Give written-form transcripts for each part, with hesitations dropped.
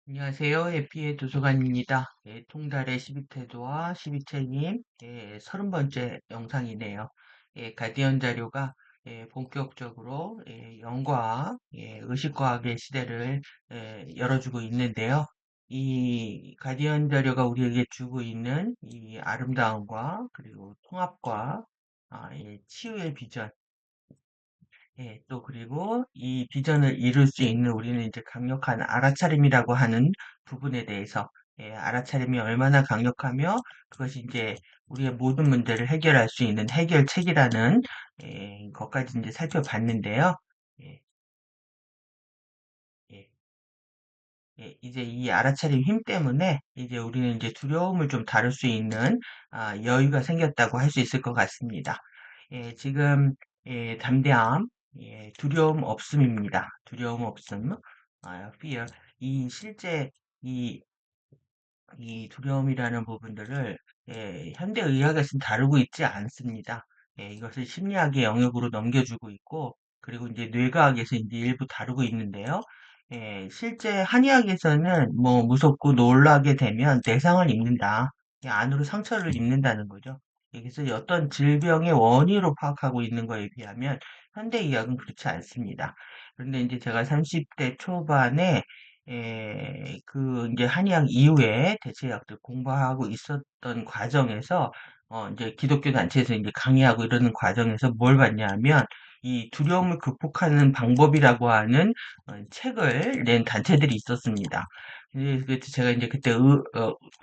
안녕하세요. 해피의 도서관입니다. 통달의 12태도와 12책임 30번째 영상이네요. 가디언 자료가 본격적으로 영과학, 의식과학의 시대를 열어주고 있는데요. 이 가디언 자료가 우리에게 주고 있는 이 아름다움과 그리고 통합과 치유의 비전, 또 그리고 이 비전을 이룰 수 있는 우리는 이제 강력한 알아차림이라고 하는 부분에 대해서 알아차림이 얼마나 강력하며 그것이 이제 우리의 모든 문제를 해결할 수 있는 해결책이라는 것까지 이제 살펴봤는데요. 예, 예, 이제 이 알아차림 힘 때문에 이제 우리는 이제 두려움을 좀 다룰 수 있는 여유가 생겼다고 할 수 있을 것 같습니다. 지금 담대함, 두려움 없음입니다. 두려움 없음, fear. 이 실제 이, 이 두려움이라는 부분들을 현대 의학에서는 다루고 있지 않습니다. 이것을 심리학의 영역으로 넘겨주고 있고, 그리고 이제 뇌과학에서 이제 일부 다루고 있는데요. 실제 한의학에서는 뭐 무섭고 놀라게 되면 내상을 입는다. 안으로 상처를 입는다는 거죠. 여기서 어떤 질병의 원인으로 파악하고 있는 거에 비하면 현대의학은 그렇지 않습니다. 그런데 이제 제가 30대 초반에 이제 한의학 이후에 대체의학들 공부하고 있었던 과정에서 이제 기독교 단체에서 이제 강의하고 이러는 과정에서 뭘 봤냐면 이 두려움을 극복하는 방법이라고 하는 책을 낸 단체들이 있었습니다. 제가 이제 그때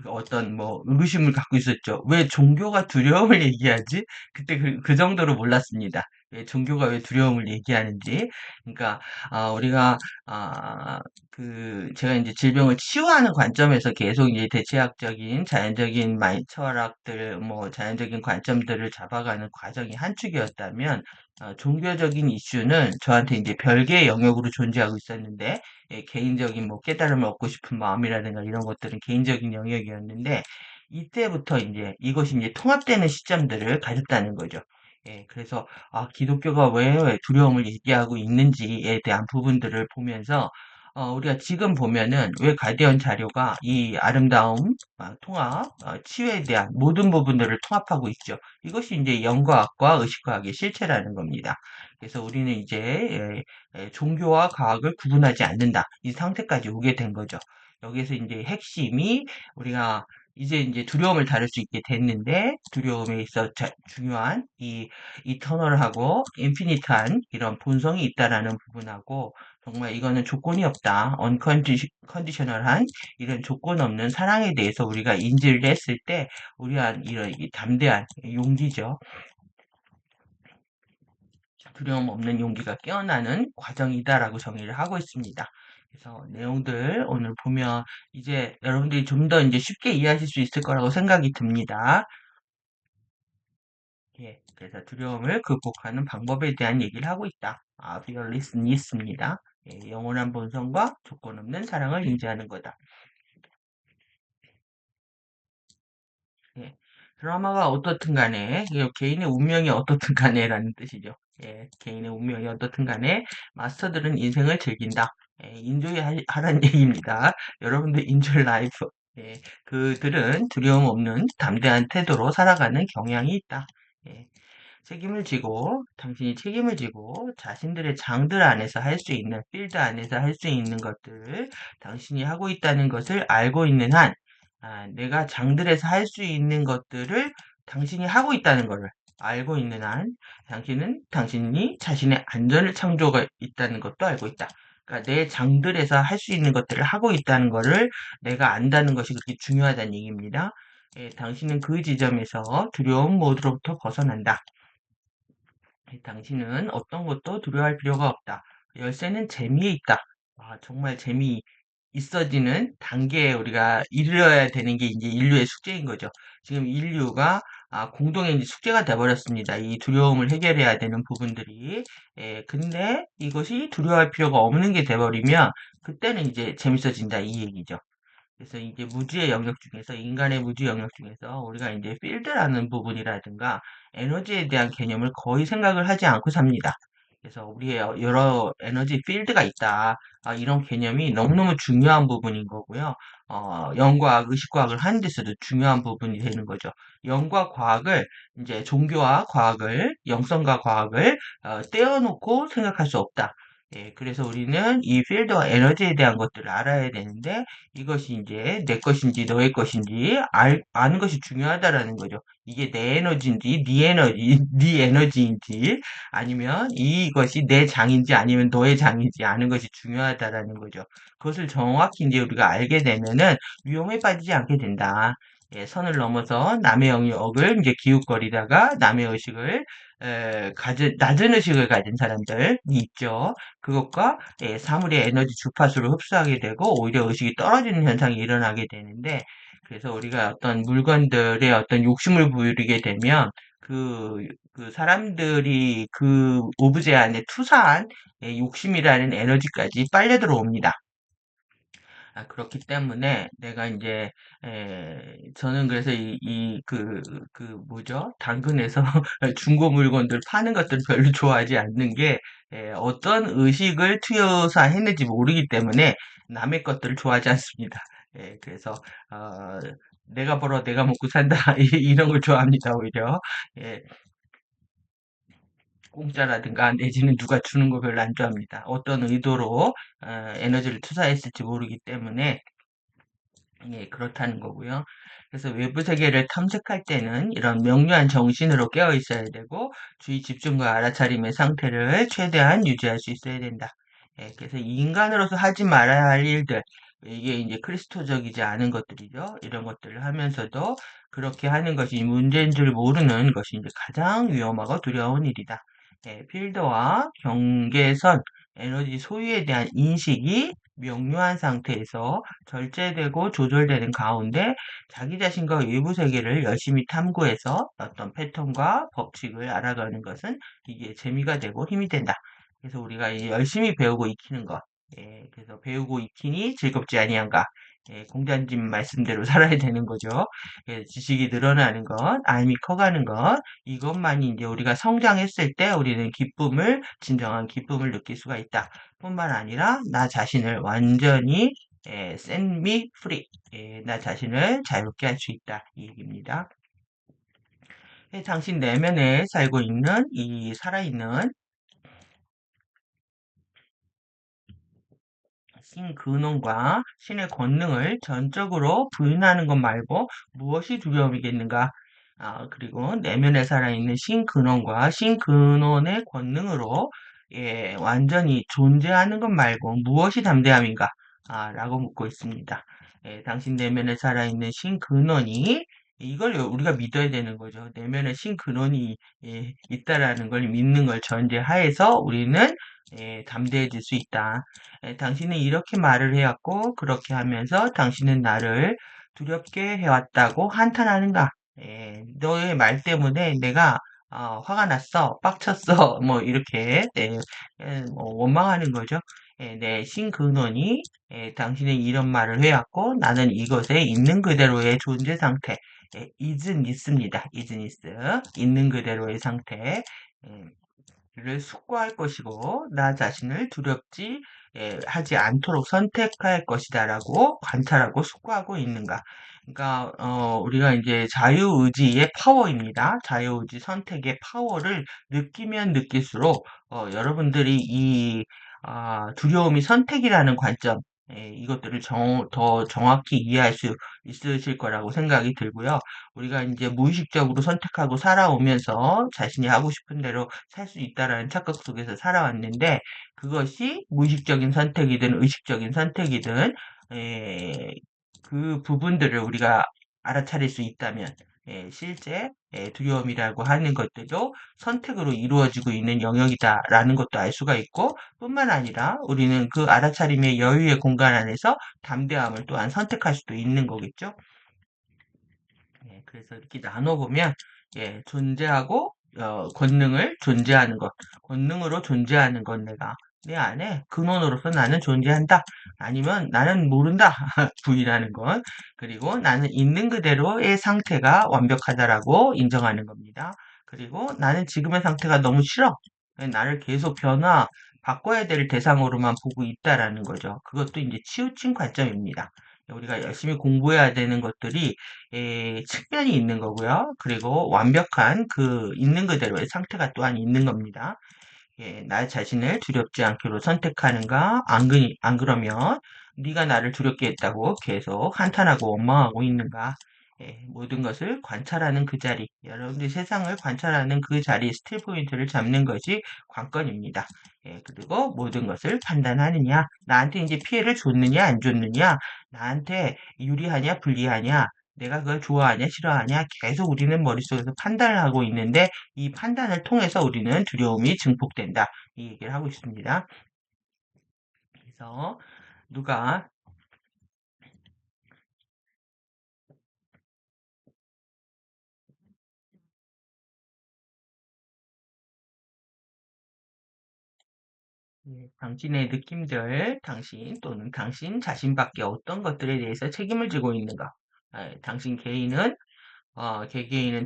어떤 뭐 의구심을 갖고 있었죠. 왜 종교가 두려움을 얘기하지? 그때 그 정도로 몰랐습니다. 왜 종교가 왜 두려움을 얘기하는지. 그러니까 우리가 아, 제가 이제 질병을 치유하는 관점에서 계속 이제 대체학적인, 자연적인 철학들, 뭐, 자연적인 관점들을 잡아가는 과정이 한 축이었다면, 종교적인 이슈는 저한테 이제 별개의 영역으로 존재하고 있었는데, 개인적인 뭐 깨달음을 얻고 싶은 마음이라든가 이런 것들은 개인적인 영역이었는데, 이때부터 이제 이것이 이제 통합되는 시점들을 가졌다는 거죠. 그래서 기독교가 왜 두려움을 얘기하고 있는지에 대한 부분들을 보면서 우리가 지금 보면은 왜 가디언 자료가 이 아름다움, 통합, 치유에 대한 모든 부분들을 통합하고 있죠. 이것이 이제 영과학과 의식과학의 실체라는 겁니다. 그래서 우리는 이제 종교와 과학을 구분하지 않는다. 이 상태까지 오게 된 거죠. 여기서 이제 핵심이 우리가 이제 두려움을 다룰 수 있게 됐는데 두려움에 있어 중요한 이 이터널하고 인피니트한 이런 본성이 있다라는 부분하고 정말 이거는 조건이 없다. 언컨디셔널한 이런 조건 없는 사랑에 대해서 우리가 인지를 했을 때 우리한 이런 이 담대한 용기죠. 두려움 없는 용기가 깨어나는 과정이다라고 정의를 하고 있습니다. 그래서 내용들 오늘 보면 이제 여러분들이 좀 더 이제 쉽게 이해하실 수 있을 거라고 생각이 듭니다. 그래서 두려움을 극복하는 방법에 대한 얘기를 하고 있다. fearlessness입니다. 영원한 본성과 조건 없는 사랑을 인지하는 거다. 예, 드라마가 어떻든 간에, 개인의 운명이 어떻든 간에라는 뜻이죠. 개인의 운명이 어떻든 간에, 마스터들은 인생을 즐긴다. 인조이 하란 얘기입니다. 여러분들 인조이 라이프. 그들은 두려움 없는 담대한 태도로 살아가는 경향이 있다. 예, 당신이 책임을 지고, 자신들의 장들 안에서 할 수 있는, 필드 안에서 할 수 있는 것들을 당신이 하고 있다는 것을 알고 있는 한, 내가 장들에서 할 수 있는 것들을 당신이 하고 있다는 것을 알고 있는 한, 당신이 자신의 안전을 창조가 있다는 것도 알고 있다. 그러니까 내 장들에서 할 수 있는 것들을 하고 있다는 것을 내가 안다는 것이 그렇게 중요하다는 얘기입니다. 당신은 그 지점에서 두려움 모드로부터 벗어난다. 당신은 어떤 것도 두려워할 필요가 없다. 열쇠는 재미에 있다. 정말 있어지는 단계에 우리가 이르러야 되는 게 이제 인류의 숙제인 거죠. 지금 인류가 공동의 이제 숙제가 돼버렸습니다. 이 두려움을 해결해야 되는 부분들이. 근데 이것이 두려워할 필요가 없는 게 돼버리면 그때는 이제 재밌어진다 이 얘기죠. 그래서 이제 무지의 영역 중에서 인간의 무지 영역 중에서 우리가 이제 필드라는 부분이라든가 에너지에 대한 개념을 거의 생각을 하지 않고 삽니다. 그래서 우리의 여러 에너지 필드가 있다. 이런 개념이 너무너무 중요한 부분인 거고요. 영과학, 의식과학을 하는 데서도 중요한 부분이 되는 거죠. 영과 과학을 이제 종교와 과학을, 영성과 과학을 떼어놓고 생각할 수 없다. 예, 그래서 우리는 이 필드와 에너지에 대한 것들을 알아야 되는데 이것이 이제 내 것인지 너의 것인지 아는 것이 중요하다라는 거죠. 이게 내 에너지인지 네 에너지인지 아니면 이것이 내 장인지 아니면 너의 장인지 아는 것이 중요하다라는 거죠. 그것을 정확히 이제 우리가 알게 되면은 위험에 빠지지 않게 된다. 예, 선을 넘어서 남의 영역을 이제 기웃거리다가 남의 의식을 낮은 의식을 가진 사람들이 있죠. 그것과 사물의 에너지 주파수를 흡수하게 되고 오히려 의식이 떨어지는 현상이 일어나게 되는데 그래서 우리가 어떤 물건들의 어떤 욕심을 부리게 되면 그 사람들이 그 오브제 안에 투사한 욕심이라는 에너지까지 빨려 들어옵니다. 그렇기 때문에 내가 이제 저는 그래서 뭐죠? 당근에서 중고 물건들 파는 것들을 별로 좋아하지 않는 게 어떤 의식을 투여사했는지 모르기 때문에 남의 것들을 좋아하지 않습니다. 그래서 어, 내가 벌어 내가 먹고 산다 이런 걸 좋아합니다 오히려. 예, 공짜라든가 내지는 누가 주는 거 별로 안 좋아합니다. 어떤 의도로 에너지를 투자했을지 모르기 때문에 예, 그렇다는 거고요. 그래서 외부 세계를 탐색할 때는 이런 명료한 정신으로 깨어 있어야 되고 주의 집중과 알아차림의 상태를 최대한 유지할 수 있어야 된다. 예, 그래서 인간으로서 하지 말아야 할 일들, 이게 이제 크리스토적이지 않은 것들이죠. 이런 것들을 하면서도 그렇게 하는 것이 문제인 줄 모르는 것이 이제 가장 위험하고 두려운 일이다. 예, 필드와 경계선, 에너지 소유에 대한 인식이 명료한 상태에서 절제되고 조절되는 가운데 자기 자신과 외부 세계를 열심히 탐구해서 어떤 패턴과 법칙을 알아가는 것은 이게 재미가 되고 힘이 된다. 그래서 우리가 이 열심히 배우고 익히는 것, 그래서 배우고 익히니 즐겁지 아니한가. 공자님 말씀대로 살아야 되는 거죠. 지식이 늘어나는 것, 알미 커가는 것, 이것만이 이제 우리가 성장했을 때 우리는 진정한 기쁨을 느낄 수가 있다. 뿐만 아니라 나 자신을 완전히 set me free, 나 자신을 자유롭게 할 수 있다. 이 얘기입니다. 당신 내면에 살고 있는 이 살아있는 신 근원과 신의 권능을 전적으로 부인하는 것 말고 무엇이 두려움이겠는가? 그리고 내면에 살아있는 신 근원과 신 근원의 권능으로 완전히 존재하는 것 말고 무엇이 담대함인가? 라고 묻고 있습니다. 당신 내면에 살아있는 신 근원이 이걸 우리가 믿어야 되는 거죠. 내면에 신 근원이 있다라는 걸 믿는 걸 전제하에서 우리는 담대해질 수 있다. 당신은 이렇게 말을 해왔고, 그렇게 하면서 당신은 나를 두렵게 해왔다고 한탄하는가? 너의 말 때문에 내가 화가 났어, 빡쳤어, 뭐 이렇게 뭐 원망하는 거죠. 내 신근원이 당신은 이런 말을 해왔고 나는 이것에 있는 그대로의 존재 상태, isn't입니다. isn't, 있는 그대로의 상태. 를 숙고할 것이고 나 자신을 두렵지 하지 않도록 선택할 것이다라고 관찰하고 숙고하고 있는가. 그러니까 우리가 이제 자유의지의 파워입니다. 자유의지 선택의 파워를 느끼면 느낄수록 여러분들이 이 두려움이 선택이라는 관점 이것들을 더 정확히 이해할 수 있으실 거라고 생각이 들고요. 우리가 이제 무의식적으로 선택하고 살아오면서 자신이 하고 싶은 대로 살 수 있다라는 착각 속에서 살아왔는데 그것이 무의식적인 선택이든 의식적인 선택이든 에, 그 부분들을 우리가 알아차릴 수 있다면 실제 두려움이라고 하는 것들도 선택으로 이루어지고 있는 영역이다라는 것도 알 수가 있고 뿐만 아니라 우리는 그 알아차림의 여유의 공간 안에서 담대함을 또한 선택할 수도 있는 거겠죠. 그래서 이렇게 나눠보면, 존재하고, 권능을 존재하는 것. 권능으로 존재하는 건 내가 내 안에 근원으로서 나는 존재한다. 아니면 나는 모른다. 부인하는 것. 그리고 나는 있는 그대로의 상태가 완벽하다라고 인정하는 겁니다. 그리고 나는 지금의 상태가 너무 싫어. 나를 계속 바꿔야 될 대상으로만 보고 있다라는 거죠. 그것도 이제 치우친 관점입니다. 우리가 열심히 공부해야 되는 것들이 측면이 있는 거고요. 그리고 완벽한 그 있는 그대로의 상태가 또한 있는 겁니다. 나 자신을 두렵지 않기로 선택하는가? 안 그러면 네가 나를 두렵게 했다고 계속 한탄하고 원망하고 있는가? 모든 것을 관찰하는 그 자리, 여러분들이 세상을 관찰하는 그 자리, 스틸 포인트를 잡는 것이 관건입니다. 그리고 모든 것을 판단하느냐, 나한테 이제 피해를 줬느냐, 안 줬느냐, 나한테 유리하냐, 불리하냐, 내가 그걸 좋아하냐, 싫어하냐, 계속 우리는 머릿속에서 판단을 하고 있는데, 이 판단을 통해서 우리는 두려움이 증폭된다. 이 얘기를 하고 있습니다. 그래서 누가 당신의 느낌들, 당신 또는 당신 자신밖에 어떤 것들에 대해서 책임을 지고 있는가? 당신 개개인은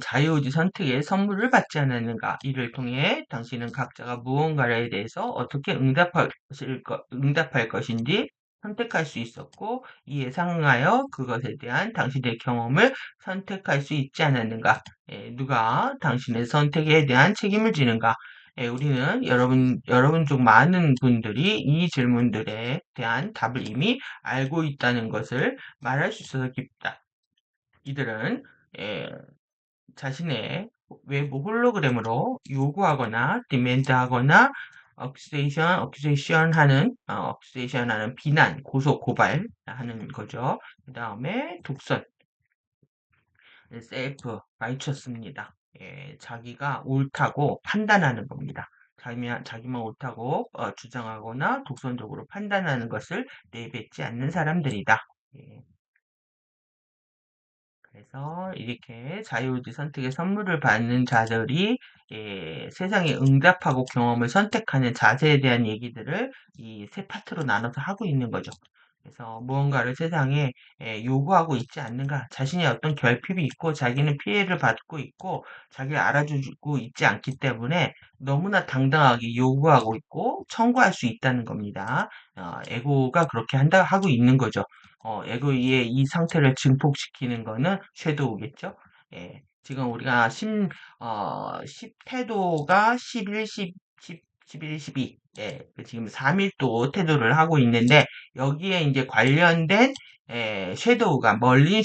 자유의지 선택의 선물을 받지 않았는가? 이를 통해 당신은 각자가 무언가에 대해서 어떻게 응답할 것인지 선택할 수 있었고, 이에 상응하여 그것에 대한 당신의 경험을 선택할 수 있지 않았는가? 누가 당신의 선택에 대한 책임을 지는가? 우리는 여러분 중 많은 분들이 이 질문들에 대한 답을 이미 알고 있다는 것을 말할 수 있어서 기쁘다. 이들은 예, 자신의 외부 홀로그램으로 요구하거나 디맨드하거나 억세이션 하는 비난, 고소, 고발하는 거죠. 그 다음에 독선, 셀프, 라이처스입니다. 자기가 옳다고 판단하는 겁니다. 자기만 옳다고 주장하거나 독선적으로 판단하는 것을 내뱉지 않는 사람들이다. 예, 그래서 이렇게 자유의지 선택의 선물을 받는 자들이 세상에 응답하고 경험을 선택하는 자세에 대한 얘기들을 이 세 파트로 나눠서 하고 있는 거죠. 그래서 무언가를 세상에 요구하고 있지 않는가, 자신의 어떤 결핍이 있고 자기는 피해를 받고 있고 자기를 알아주고 있지 않기 때문에 너무나 당당하게 요구하고 있고 청구할 수 있다는 겁니다. 에고가 그렇게 하고 있는 거죠. 에고의 이 상태를 증폭시키는 거는 섀도우겠죠. 지금 우리가 10태도가 11, 11, 12. 지금 3일도 태도를 하고 있는데, 여기에 이제 관련된, 섀도우가 멀린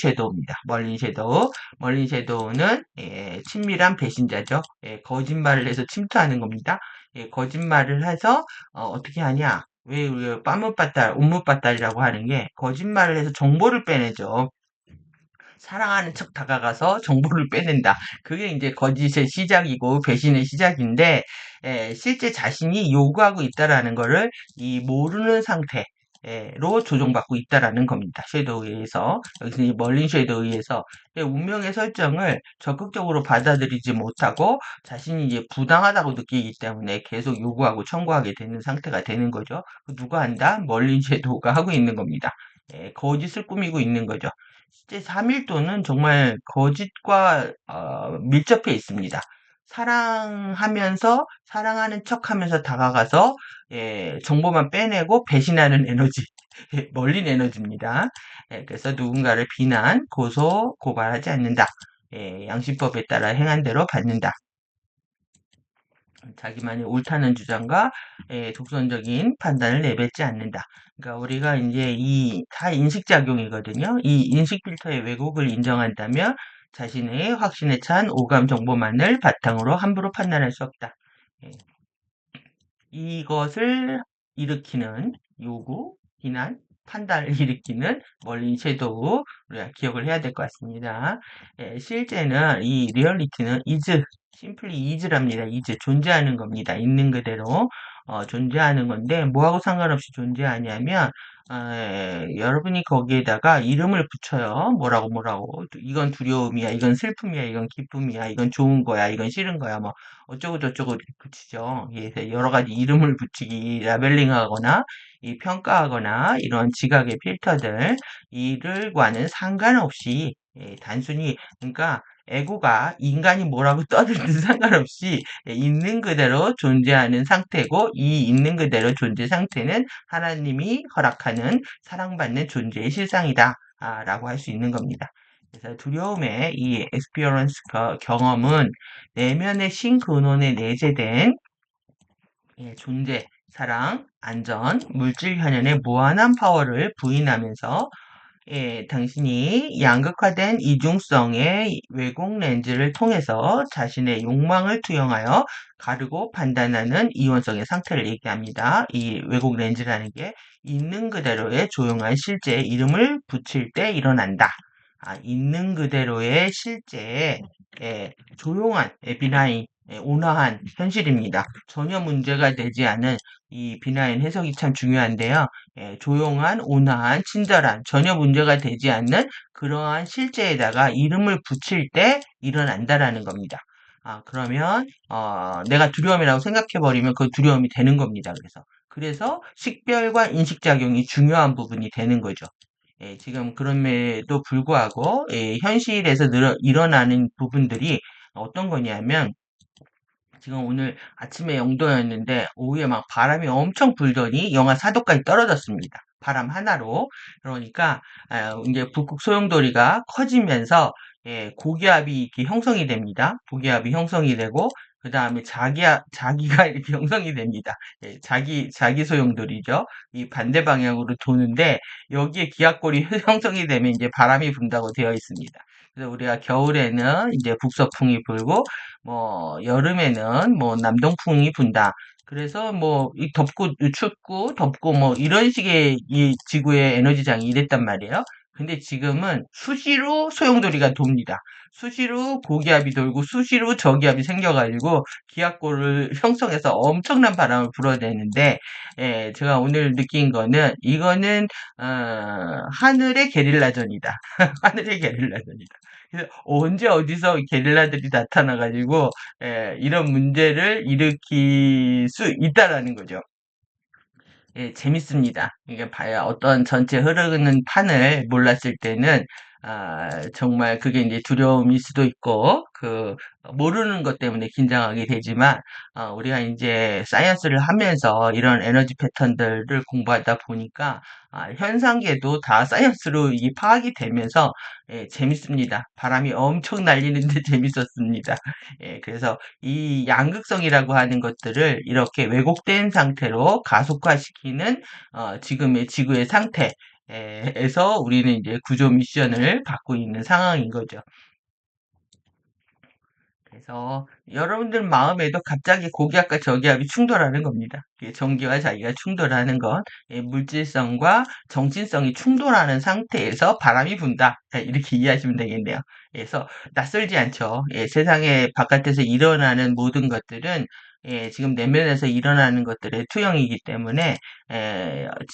섀도우는, 친밀한 배신자죠. 거짓말을 해서 침투하는 겁니다. 거짓말을 해서, 어떻게 하냐. 왜 우리가 빠뭇빠딸, 옴뭇빠딸이라고 하는 게 거짓말을 해서 정보를 빼내죠. 사랑하는 척 다가가서 정보를 빼낸다. 그게 이제 거짓의 시작이고 배신의 시작인데 실제 자신이 요구하고 있다라는 거를 이 모르는 상태로 조종받고 있다라는 겁니다. 섀도우에 의해서 여기서 이 멀린 섀도우에 의해서 운명의 설정을 적극적으로 받아들이지 못하고 자신이 이제 부당하다고 느끼기 때문에 계속 요구하고 청구하게 되는 상태가 되는 거죠. 누가 한다? 멀린 섀도우가 하고 있는 겁니다. 거짓을 꾸미고 있는 거죠. 실제 3일도는 정말 거짓과 밀접해 있습니다. 사랑하는 척하면서 다가가서 정보만 빼내고 배신하는 에너지, 멀린 에너지입니다. 그래서 누군가를 비난, 고소, 고발하지 않는다. 양심법에 따라 행한 대로 받는다. 자기만이 옳다는 주장과 독선적인 판단을 내뱉지 않는다. 그러니까 우리가 이제 이 다 인식작용이거든요. 이 인식 필터의 왜곡을 인정한다면 자신의 확신에 찬 오감 정보만을 바탕으로 함부로 판단할 수 없다. 예, 이것을 일으키는 요구, 비난, 판단을 일으키는 멀린 섀도우 우리가 기억을 해야 될 것 같습니다. 실제는 이 리얼리티는 심플리 is랍니다. 존재하는 겁니다. 있는 그대로 존재하는 건데 뭐하고 상관없이 존재하냐면 여러분이 거기에다가 이름을 붙여요. 뭐라고 이건 두려움이야, 이건 슬픔이야, 이건 기쁨이야, 이건 좋은 거야, 이건 싫은 거야, 뭐 어쩌고 저쩌고 이렇게 붙이죠. 그래서 여러 가지 이름을 붙이기, 라벨링하거나 이 평가하거나 이런 지각의 필터들 이들과는 상관없이 단순히 그러니까 에고가 인간이 뭐라고 떠들든 상관없이 있는 그대로 존재하는 상태고, 이 있는 그대로 존재 상태는 하나님이 허락하는 사랑받는 존재의 실상이다. 라고 할 수 있는 겁니다. 그래서 두려움의 이 experience 경험은 내면의 신근원에 내재된 존재, 사랑, 안전, 물질 현현의 무한한 파워를 부인하면서 당신이 양극화된 이중성의 왜곡 렌즈를 통해서 자신의 욕망을 투영하여 가르고 판단하는 이원성의 상태를 얘기합니다. 이 왜곡 렌즈라는 게 있는 그대로의 조용한 실제에 이름을 붙일 때 일어난다. 있는 그대로의 실제에 조용한 비나인 온화한 현실입니다. 전혀 문제가 되지 않은 이 비나인 해석이 참 중요한데요. 조용한, 온화한, 친절한, 전혀 문제가 되지 않는 그러한 실제에다가 이름을 붙일 때 일어난다라는 겁니다. 그러면, 내가 두려움이라고 생각해버리면 그 두려움이 되는 겁니다. 그래서 식별과 인식작용이 중요한 부분이 되는 거죠. 지금 그럼에도 불구하고, 현실에서 일어나는 부분들이 어떤 거냐면, 지금 오늘 아침에 0도였는데 오후에 막 바람이 엄청 불더니 영하 4도까지 떨어졌습니다. 바람 하나로. 그러니까 이제 북극 소용돌이가 커지면서 고기압이 이렇게 형성이 됩니다. 고기압이 형성이 되고 그 다음에 자기가 이렇게 형성이 됩니다. 자기 소용돌이죠. 이 반대 방향으로 도는데 여기에 기압골이 형성이 되면 이제 바람이 분다고 되어 있습니다. 그래서 우리가 겨울에는 이제 북서풍이 불고 여름에는 남동풍이 분다. 그래서 이 덥고 춥고 덥고 이런 식의 이 지구의 에너지장이 이랬단 말이에요. 근데 지금은 수시로 소용돌이가 돕니다. 수시로 고기압이 돌고 수시로 저기압이 생겨가지고 기압골을 형성해서 엄청난 바람을 불어대는데, 제가 오늘 느낀 거는 이거는 하늘의 게릴라전이다. 하늘의 게릴라전이다. 그래서 언제 어디서 게릴라들이 나타나가지고 이런 문제를 일으킬 수 있다라는 거죠. 재밌습니다. 이게 봐야 어떤 전체 흐르는 판을 몰랐을 때는 정말 그게 이제 두려움일 수도 있고 모르는 것 때문에 긴장하게 되지만 우리가 이제 사이언스를 하면서 이런 에너지 패턴들을 공부하다 보니까 현상계도 다 사이언스로 이게 파악이 되면서 재밌습니다. 바람이 엄청 날리는데 재밌었습니다. 그래서 이 양극성이라고 하는 것들을 이렇게 왜곡된 상태로 가속화시키는 지금의 지구의 상태에서 우리는 이제 구조 미션을 받고 있는 상황인 거죠. 그래서 여러분들 마음에도 갑자기 고기압과 저기압이 충돌하는 겁니다. 전기와 자기가 충돌하는 건 물질성과 정신성이 충돌하는 상태에서 바람이 분다. 이렇게 이해하시면 되겠네요. 그래서 낯설지 않죠. 세상에 바깥에서 일어나는 모든 것들은 지금 내면에서 일어나는 것들의 투영이기 때문에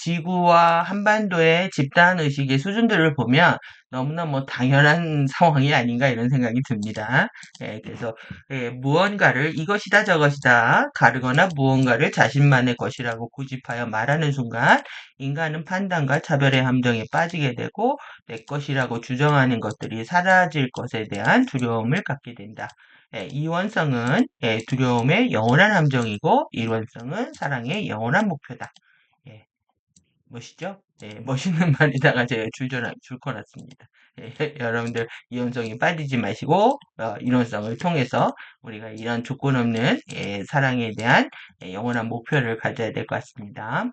지구와 한반도의 집단 의식의 수준들을 보면 너무나 당연한 상황이 아닌가 이런 생각이 듭니다. 그래서 무언가를 이것이다 저것이다 가르거나 무언가를 자신만의 것이라고 고집하여 말하는 순간 인간은 판단과 차별의 함정에 빠지게 되고 내 것이라고 주장하는 것들이 사라질 것에 대한 두려움을 갖게 된다. 이원성은 두려움의 영원한 함정이고 일원성은 사랑의 영원한 목표다. 예, 멋있죠? 멋있는 말에다가 제가 줄거놨습니다. 여러분들 이원성에 빠지지 마시고 일원성을 통해서 우리가 이런 조건 없는 사랑에 대한 영원한 목표를 가져야 될 것 같습니다.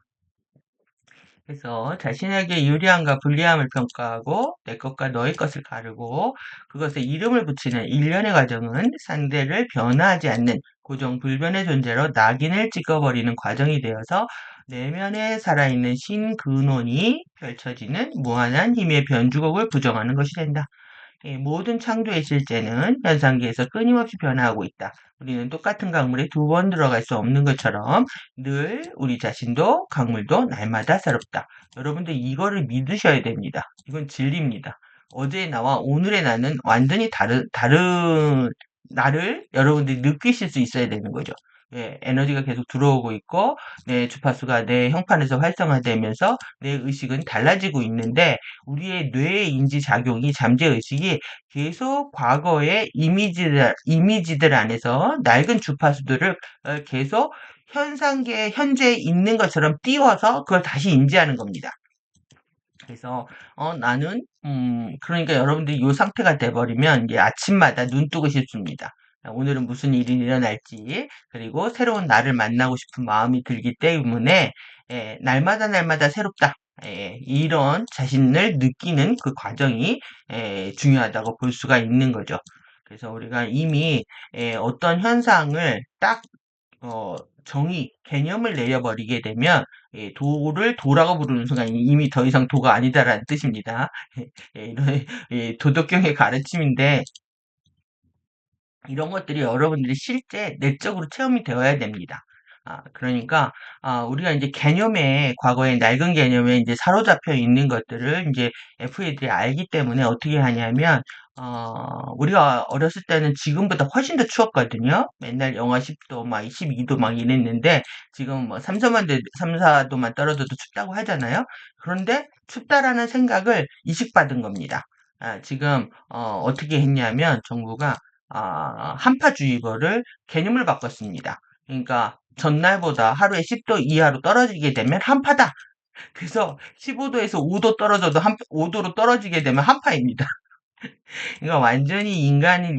그래서 자신에게 유리함과 불리함을 평가하고 내 것과 너의 것을 가르고 그것에 이름을 붙이는 일련의 과정은 상대를 변화하지 않는 고정 불변의 존재로 낙인을 찍어버리는 과정이 되어서 내면에 살아있는 신근원이 펼쳐지는 무한한 힘의 변주곡을 부정하는 것이 된다. 모든 창조의 실제는 현상계에서 끊임없이 변화하고 있다. 우리는 똑같은 강물에 두 번 들어갈 수 없는 것처럼 늘 우리 자신도 강물도 날마다 새롭다. 여러분들 이거를 믿으셔야 됩니다. 이건 진리입니다. 어제의 나와 오늘의 나는 완전히 다른 나를 여러분들이 느끼실 수 있어야 되는 거죠. 에너지가 계속 들어오고 있고, 내 주파수가 내 형판에서 활성화되면서 내 의식은 달라지고 있는데, 우리의 뇌의 인지 작용이, 잠재 의식이 계속 과거의 이미지들 안에서 낡은 주파수들을 계속 현상계, 현재 있는 것처럼 띄워서 그걸 다시 인지하는 겁니다. 그래서 나는 그러니까 여러분들이 이 상태가 돼버리면 이제 아침마다 눈 뜨고 싶습니다. 오늘은 무슨 일이 일어날지 그리고 새로운 나를 만나고 싶은 마음이 들기 때문에 날마다 날마다 새롭다. 이런 자신을 느끼는 그 과정이 중요하다고 볼 수가 있는 거죠. 그래서 우리가 이미 어떤 현상을 딱 어, 개념을 내려버리게 되면, 도를 도라고 부르는 순간 이미 더 이상 도가 아니다라는 뜻입니다. 이런, 도덕경의 가르침인데, 이런 것들이 여러분들이 실제 내적으로 체험이 되어야 됩니다. 그러니까, 우리가 이제 과거의 낡은 개념에 이제 사로잡혀 있는 것들을 이제 FA들이 알기 때문에 어떻게 하냐면, 우리가 어렸을 때는 지금보다 훨씬 더 추웠거든요. 맨날 영하 10도, 막 12도 막 이랬는데, 지금 뭐 3, 4도만 떨어져도 춥다고 하잖아요. 그런데 춥다라는 생각을 이식받은 겁니다. 지금, 어떻게 했냐면, 정부가 한파주의보를 개념을 바꿨습니다. 그러니까 전날보다 하루에 10도 이하로 떨어지게 되면 한파다. 그래서 15도에서 5도 떨어져도 5도로 떨어지게 되면 한파입니다. 그러니까 완전히 인간의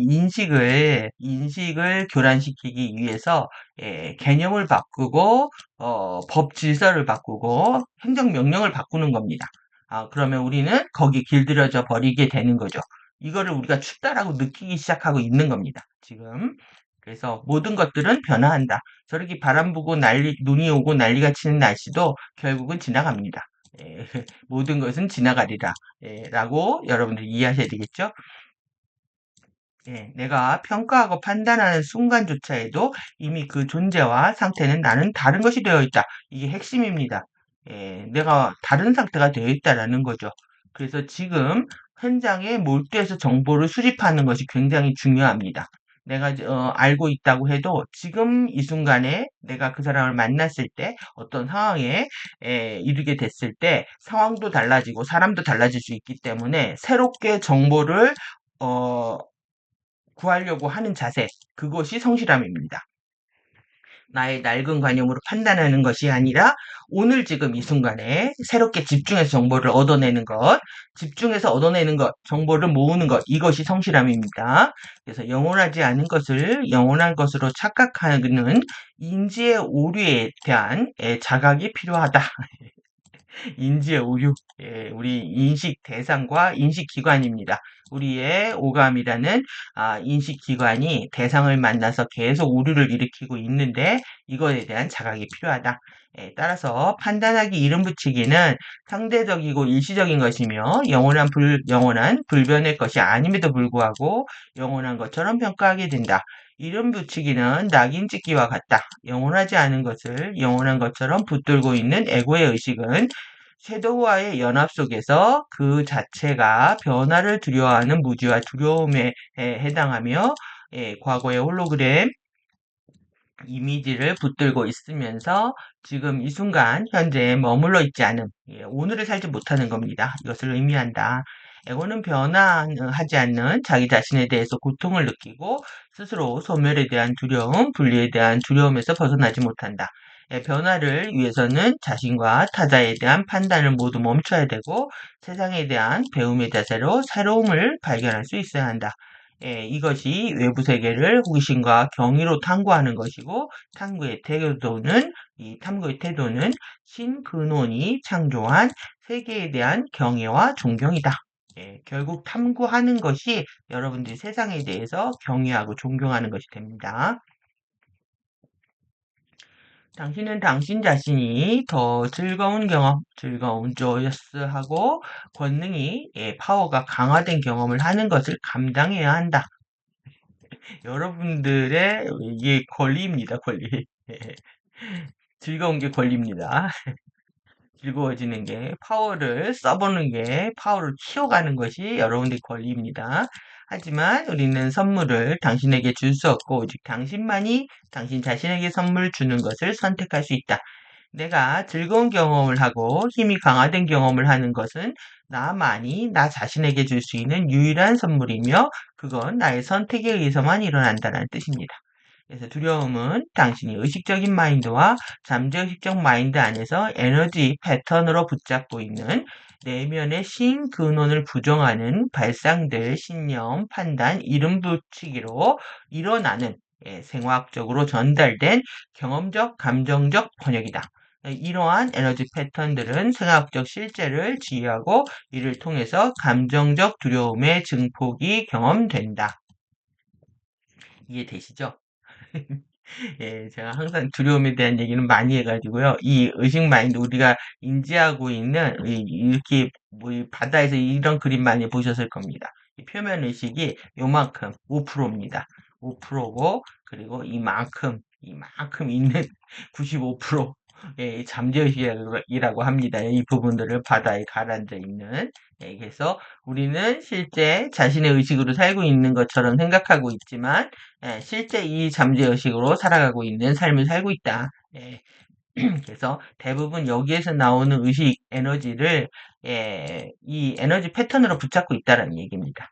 인식을 교란시키기 위해서 개념을 바꾸고 법 질서를 바꾸고 행정명령을 바꾸는 겁니다. 그러면 우리는 거기 길들여져 버리게 되는 거죠. 이거를 우리가 춥다라고 느끼기 시작하고 있는 겁니다. 지금. 그래서 모든 것들은 변화한다. 저렇게 바람 부고 눈이 오고 난리가 치는 날씨도 결국은 지나갑니다. 예, 모든 것은 지나가리라. 라고 여러분들이 이해하셔야 되겠죠? 내가 평가하고 판단하는 순간조차에도 이미 그 존재와 상태는 나는 다른 것이 되어 있다. 이게 핵심입니다. 내가 다른 상태가 되어 있다라는 거죠. 그래서 지금 현장에 몰두해서 정보를 수집하는 것이 굉장히 중요합니다. 내가 알고 있다고 해도 지금 이 순간에 내가 그 사람을 만났을 때 어떤 상황에 이르게 됐을 때 상황도 달라지고 사람도 달라질 수 있기 때문에 새롭게 정보를 어, 구하려고 하는 자세, 그것이 성실함입니다. 나의 낡은 관념으로 판단하는 것이 아니라 오늘 지금 이 순간에 새롭게 집중해서 정보를 얻어내는 것, 집중해서 얻어내는 것, 정보를 모으는 것, 이것이 성실함입니다. 그래서 영원하지 않은 것을 영원한 것으로 착각하는 인지의 오류에 대한 자각이 필요하다. 인지의 오류, 우리 인식 대상과 인식 기관입니다. 우리의 오감이라는 인식 기관이 대상을 만나서 계속 오류를 일으키고 있는데 이거에 대한 자각이 필요하다. 따라서 판단하기 이름 붙이기는 상대적이고 일시적인 것이며 영원한 불변의 것이 아님에도 불구하고 영원한 것처럼 평가하게 된다. 이름 붙이기는 낙인 찍기와 같다. 영원하지 않은 것을 영원한 것처럼 붙들고 있는 에고의 의식은 섀도우와의 연합 속에서 그 자체가 변화를 두려워하는 무지와 두려움에 해당하며 과거의 홀로그램 이미지를 붙들고 있으면서 지금 이 순간 현재에 머물러 있지 않음, 오늘을 살지 못하는 겁니다. 이것을 의미한다. 에고는 변화하지 않는 자기 자신에 대해서 고통을 느끼고 스스로 소멸에 대한 두려움, 분리에 대한 두려움에서 벗어나지 못한다. 변화를 위해서는 자신과 타자에 대한 판단을 모두 멈춰야 되고 세상에 대한 배움의 자세로 새로움을 발견할 수 있어야 한다. 이것이 외부 세계를 호기심과 경의로 탐구하는 것이고 이 탐구의 태도는 신근원이 창조한 세계에 대한 경애와 존경이다. 결국 탐구하는 것이 여러분들이 세상에 대해서 경외하고 존경하는 것이 됩니다. 당신은 당신 자신이 더 즐거운 경험, 즐거운 조여스하고 권능이 파워가 강화된 경험을 하는 것을 감당해야 한다. 여러분들의 이게 권리입니다, 권리. 즐거운 게 권리입니다. 즐거워지는 게, 파워를 써보는 게, 파워를 키워가는 것이 여러분들의 권리입니다. 하지만 우리는 선물을 당신에게 줄 수 없고, 오직 당신만이 당신 자신에게 선물 주는 것을 선택할 수 있다. 내가 즐거운 경험을 하고 힘이 강화된 경험을 하는 것은 나만이 나 자신에게 줄 수 있는 유일한 선물이며, 그건 나의 선택에 의해서만 일어난다는 뜻입니다. 그래서 두려움은 당신이 의식적인 마인드와 잠재의식적 마인드 안에서 에너지 패턴으로 붙잡고 있는 내면의 신근원을 부정하는 발상들, 신념, 판단, 이름 붙이기로 일어나는 생화학적으로 전달된 경험적, 감정적 번역이다. 이러한 에너지 패턴들은 생화학적 실제를 지휘하고 이를 통해서 감정적 두려움의 증폭이 경험된다. 이해되시죠? 예, 제가 항상 두려움에 대한 얘기는 많이 해가지고요. 이 의식 마인드 우리가 인지하고 있는 이렇게 뭐이 바다에서 이런 그림 많이 보셨을 겁니다. 이 표면 의식이 요만큼 5%입니다. 5%고 그리고 이만큼 있는 95% 예, 잠재의식이라고 합니다. 이 부분들을 바다에 가라앉아 있는. 예, 그래서 우리는 실제 자신의 의식으로 살고 있는 것처럼 생각하고 있지만 예, 실제 이 잠재의식으로 살아가고 있는 삶을 살고 있다. 예, 그래서 대부분 여기에서 나오는 의식 에너지를 이 에너지 패턴으로 붙잡고 있다는 얘기입니다.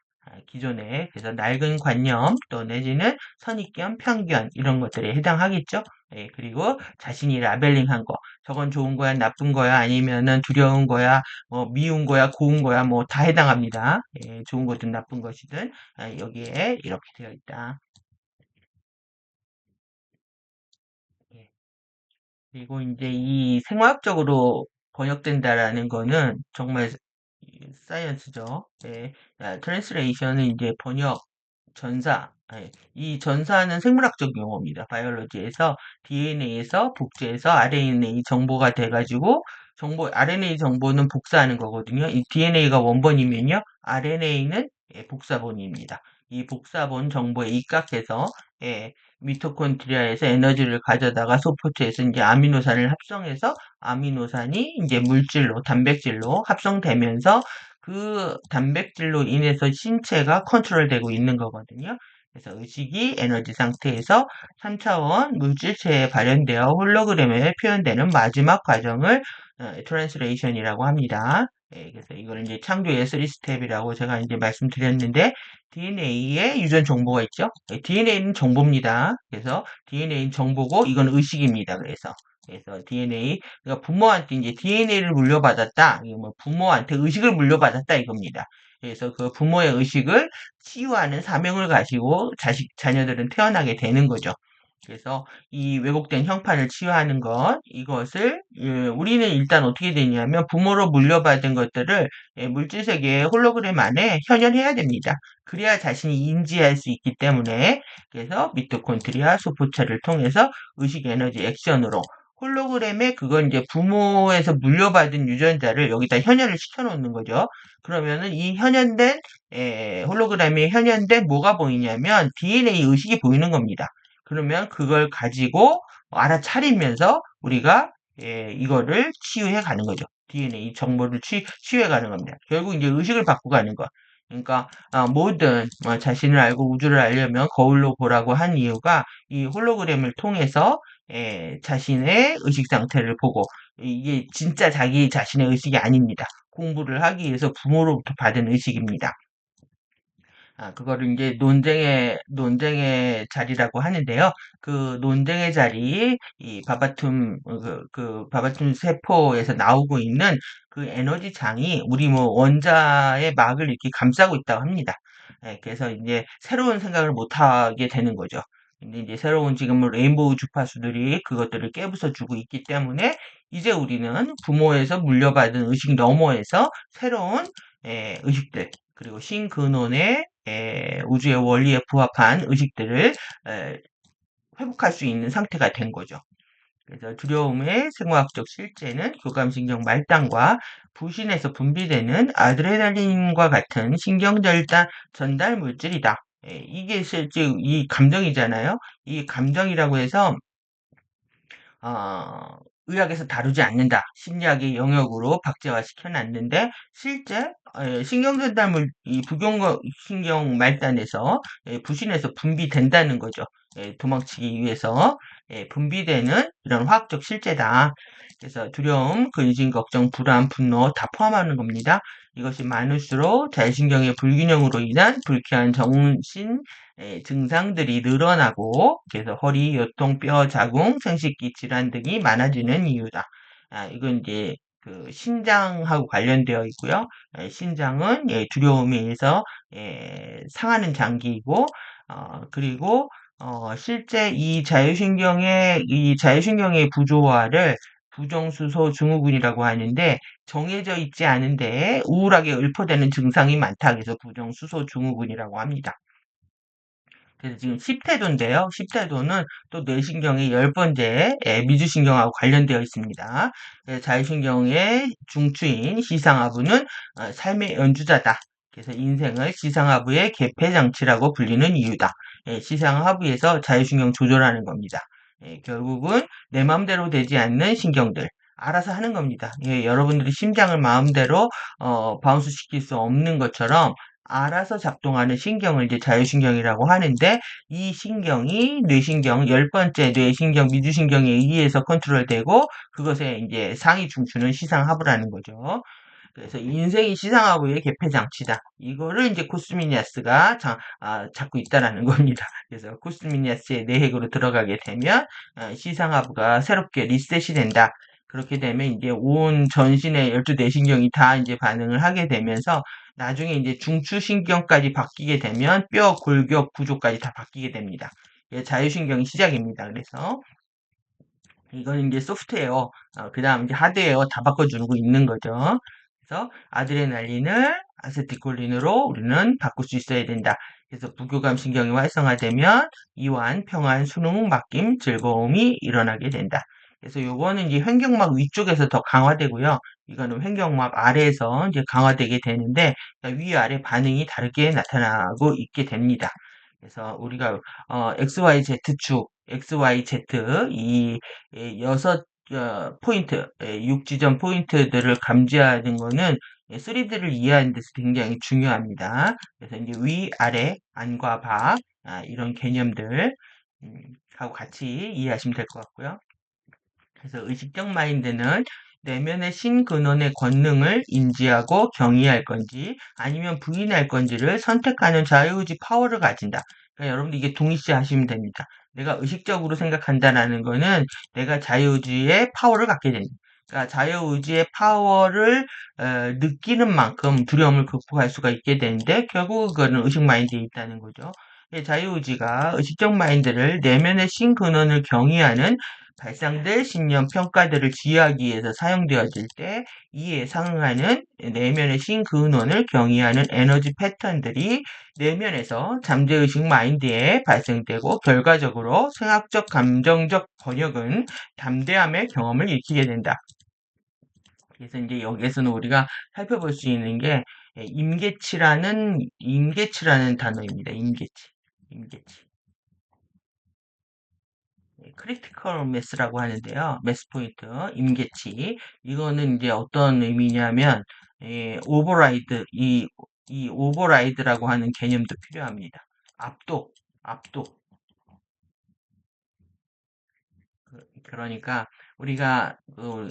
기존에 그래서 낡은 관념 또 내지는 선입견, 편견 이런 것들에 해당하겠죠. 예, 그리고 자신이 라벨링한 거, 저건 좋은 거야, 나쁜 거야, 아니면은 두려운 거야, 뭐 미운 거야, 고운 거야, 뭐 다 해당합니다. 예, 좋은 거든 나쁜 것이든 여기에 이렇게 되어 있다. 예. 그리고 이제 이 생화학적으로 번역된다라는 거는 정말 사이언스죠. 네. 트랜스레이션은 이제 번역, 전사. 이 전사는 생물학적 용어입니다. 바이올로지에서 DNA에서 복제해서 RNA 정보가 돼가지고 RNA 정보는 복사하는 거거든요. 이 DNA가 원본이면요. RNA는 복사본입니다. 이 복사본 정보에 입각해서 예, 미토콘드리아에서 에너지를 가져다가 소포체에서 이제 아미노산을 합성해서 아미노산이 이제 물질로, 단백질로 합성되면서 그 단백질로 인해서 신체가 컨트롤되고 있는 거거든요. 그래서 의식이 에너지 상태에서 3차원 물질체에 발현되어 홀로그램에 표현되는 마지막 과정을 트랜스레이션이라고 합니다. 그래서 이걸 이제 창조의 3스텝이라고 제가 이제 말씀드렸는데 DNA에 유전 정보가 있죠. DNA는 정보입니다. 그래서 DNA는 정보고 이건 의식입니다. 그래서 DNA 그러니까 부모한테 이제 DNA를 물려받았다. 이거 뭐 부모한테 의식을 물려받았다 이겁니다. 그래서 그 부모의 의식을 치유하는 사명을 가지고 자녀들은 태어나게 되는 거죠. 그래서 이 왜곡된 형판을 치유하는 것, 이것을 우리는 일단 어떻게 되냐면 부모로 물려받은 것들을 물질 세계의 홀로그램 안에 현현해야 됩니다. 그래야 자신이 인지할 수 있기 때문에 그래서 미토콘드리아 소포체를 통해서 의식 에너지 액션으로 홀로그램에 그건 이제 부모에서 물려받은 유전자를 여기다 현현을 시켜놓는 거죠. 그러면은 이 현현된 홀로그램에 현현된 뭐가 보이냐면 DNA 의식이 보이는 겁니다. 그러면 그걸 가지고 알아차리면서 우리가 이거를 치유해 가는 거죠. DNA 정보를 치유해 가는 겁니다. 결국 이제 의식을 바꾸고 가는 거. 그러니까 모든 자신을 알고 우주를 알려면 거울로 보라고 한 이유가 이 홀로그램을 통해서 자신의 의식 상태를 보고 이게 진짜 자기 자신의 의식이 아닙니다. 공부를 하기 위해서 부모로부터 받은 의식입니다. 그거를 이제 논쟁의 자리라고 하는데요. 그 논쟁의 자리, 이 바바툼 세포에서 나오고 있는 그 에너지 장이 우리 뭐 원자의 막을 이렇게 감싸고 있다고 합니다. 그래서 이제 새로운 생각을 못 하게 되는 거죠. 근데 이제 새로운 지금 뭐 레인보우 주파수들이 그것들을 깨부숴 주고 있기 때문에 이제 우리는 부모에서 물려받은 의식 너머에서 새로운 의식들, 그리고 신근원의 우주의 원리에 부합한 의식들을 회복할 수 있는 상태가 된 거죠. 그래서 두려움의 생화학적 실제는 교감신경 말단과 부신에서 분비되는 아드레날린과 같은 신경절단 전달 물질이다. 이게 실제 이 감정이잖아요. 이 감정이라고 해서 어, 의학에서 다루지 않는다. 심리학의 영역으로 박제화 시켜놨는데 실제 신경전달물 이 부경신경 말단에서 부신해서 분비된다는 거죠. 도망치기 위해서 분비되는 이런 화학적 실제다. 그래서 두려움, 근심, 걱정, 불안, 분노 다 포함하는 겁니다. 이것이 많을수록 자율신경의 불균형으로 인한 불쾌한 정신 증상들이 늘어나고 그래서 허리, 요통, 뼈 자궁, 생식기 질환 등이 많아지는 이유다. 이건 이제 그 신장하고 관련되어 있고요. 신장은 두려움에 의해서 상하는 장기이고 그리고 실제 이 자율신경의 부조화를 부정수소 증후군이라고 하는데 정해져 있지 않은데 우울하게 읊어대는 증상이 많다. 그래서 부정수소 증후군이라고 합니다. 그래서 지금 10태도인데요. 10태도는 또 뇌신경의 10번째 미주신경하고 관련되어 있습니다. 자율신경의 중추인 시상하부는 삶의 연주자다. 그래서 인생을 시상하부의 개폐장치라고 불리는 이유다. 시상하부에서 자율신경 조절하는 겁니다. 결국은 내 마음대로 되지 않는 신경들. 알아서 하는 겁니다. 여러분들이 심장을 마음대로 바운스 시킬 수 없는 것처럼 알아서 작동하는 신경을 이제 자율신경이라고 하는데 이 신경이 뇌신경, 10번째 뇌신경, 미주신경에 의해서 컨트롤되고 그것에 이제 상위 중추는 시상하부라는 거죠. 그래서 인생이 시상하부의 개폐장치다. 이거를 이제 코스미니아스가 잡고 있다라는 겁니다. 그래서 코스미니아스의 내핵으로 들어가게 되면 시상하부가 새롭게 리셋이 된다. 그렇게 되면 이제 온 전신의 12뇌신경이 다 이제 반응을 하게 되면서 나중에 이제 중추신경까지 바뀌게 되면 뼈, 골격 구조까지 다 바뀌게 됩니다. 자율신경이 시작입니다. 그래서 이거는 이제 소프트웨어, 그 다음 이제 하드웨어 다 바꿔주고 있는 거죠. 그래서 아드레날린을 아세틸콜린으로 우리는 바꿀 수 있어야 된다. 그래서 부교감 신경이 활성화되면 이완, 평안, 순응, 맡김, 즐거움이 일어나게 된다. 그래서 요거는 이제 횡격막 위쪽에서 더 강화되고요. 이거는 횡격막 아래에서 이제 강화되게 되는데 위아래 반응이 다르게 나타나고 있게 됩니다. 그래서 우리가 XYZ축, XYZ 이 여섯 포인트, 6지점 포인트들을 감지하는 거는 3D를 이해하는 데서 굉장히 중요합니다. 그래서 이제 위, 아래, 안과 밖 이런 개념들 하고 같이 이해하시면 될 것 같고요. 그래서 의식적 마인드는 내면의 신근원의 권능을 인지하고 경의할 건지 아니면 부인할 건지를 선택하는 자유의지 파워를 가진다. 그러니까 여러분들 이게 동시에 하시면 됩니다. 내가 의식적으로 생각한다라는 거는 내가 자유의지의 파워를 갖게 됩니다. 그러니까 자유의지의 파워를 느끼는 만큼 두려움을 극복할 수가 있게 되는데 결국 그거는 의식 마인드에 있다는 거죠. 자유의지가 의식적 마인드를 내면의 신근원을 경의하는 발상될 신념 평가들을 지휘하기 위해서 사용되어질 때 이에 상응하는 내면의 신근원을 경의하는 에너지 패턴들이 내면에서 잠재의식 마인드에 발생되고 결과적으로 생학적 감정적 번역은 담대함의 경험을 일으키게 된다. 그래서 이제 여기에서는 우리가 살펴볼 수 있는 게 임계치라는 단어입니다. 임계치. 크리티컬 매스라고 하는데요. 매스 포인트, 임계치. 이거는 이제 어떤 의미냐면, 오버라이드, 이 오버라이드라고 하는 개념도 필요합니다. 압독. 그러니까 우리가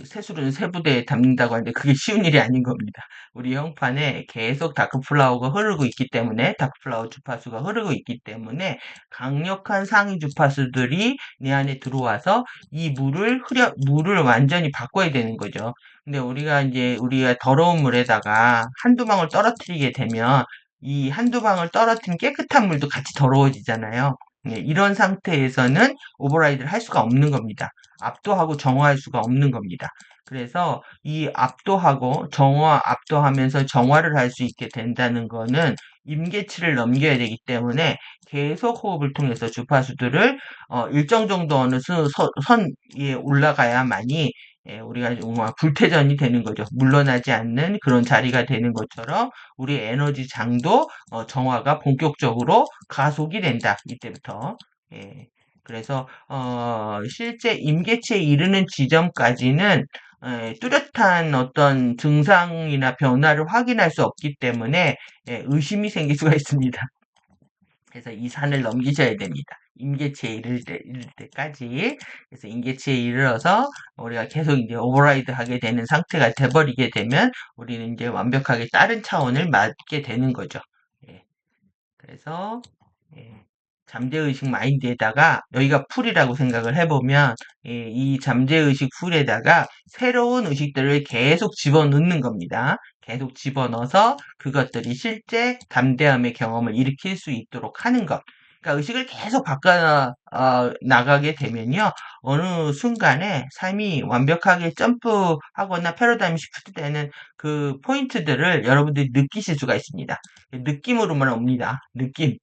세수를 세부대에 담는다고 하는데 그게 쉬운 일이 아닌 겁니다. 우리 형판에 계속 다크플라워가 흐르고 있기 때문에 다크플라워 주파수가 흐르고 있기 때문에 강력한 상위 주파수들이 내 안에 들어와서 이 물을 완전히 바꿔야 되는 거죠. 근데 우리가 더러운 물에다가 한두 방울 떨어뜨리게 되면 이 한두 방울 떨어뜨린 깨끗한 물도 같이 더러워지잖아요. 이런 상태에서는 오버라이드를 할 수가 없는 겁니다. 압도하고 정화할 수가 없는 겁니다. 그래서 이 압도하면서 정화를 할 수 있게 된다는 거는 임계치를 넘겨야 되기 때문에 계속 호흡을 통해서 주파수들을 일정 정도 어느 선에 올라가야만이 우리가 정말 불태전이 되는 거죠. 물러나지 않는 그런 자리가 되는 것처럼 우리 에너지 장도 정화가 본격적으로 가속이 된다. 이때부터. 예. 그래서 실제 임계치에 이르는 지점까지는 뚜렷한 어떤 증상이나 변화를 확인할 수 없기 때문에 의심이 생길 수가 있습니다. 그래서 이 산을 넘기셔야 됩니다. 임계치에 이를 때까지. 그래서 임계치에 이르러서 우리가 계속 이제 오버라이드 하게 되는 상태가 돼버리게 되면 우리는 이제 완벽하게 다른 차원을 맞게 되는 거죠. 예. 그래서 예, 잠재의식 마인드에다가 여기가 풀이라고 생각을 해보면 이 잠재의식 풀에다가 새로운 의식들을 계속 집어넣는 겁니다. 계속 집어넣어서 그것들이 실제 담대함의 경험을 일으킬 수 있도록 하는 것. 그러니까 의식을 계속 바꿔 나가게 되면요. 어느 순간에 삶이 완벽하게 점프하거나 패러다임 시프트 되는 그 포인트들을 여러분들이 느끼실 수가 있습니다. 느낌으로만 옵니다. 느낌.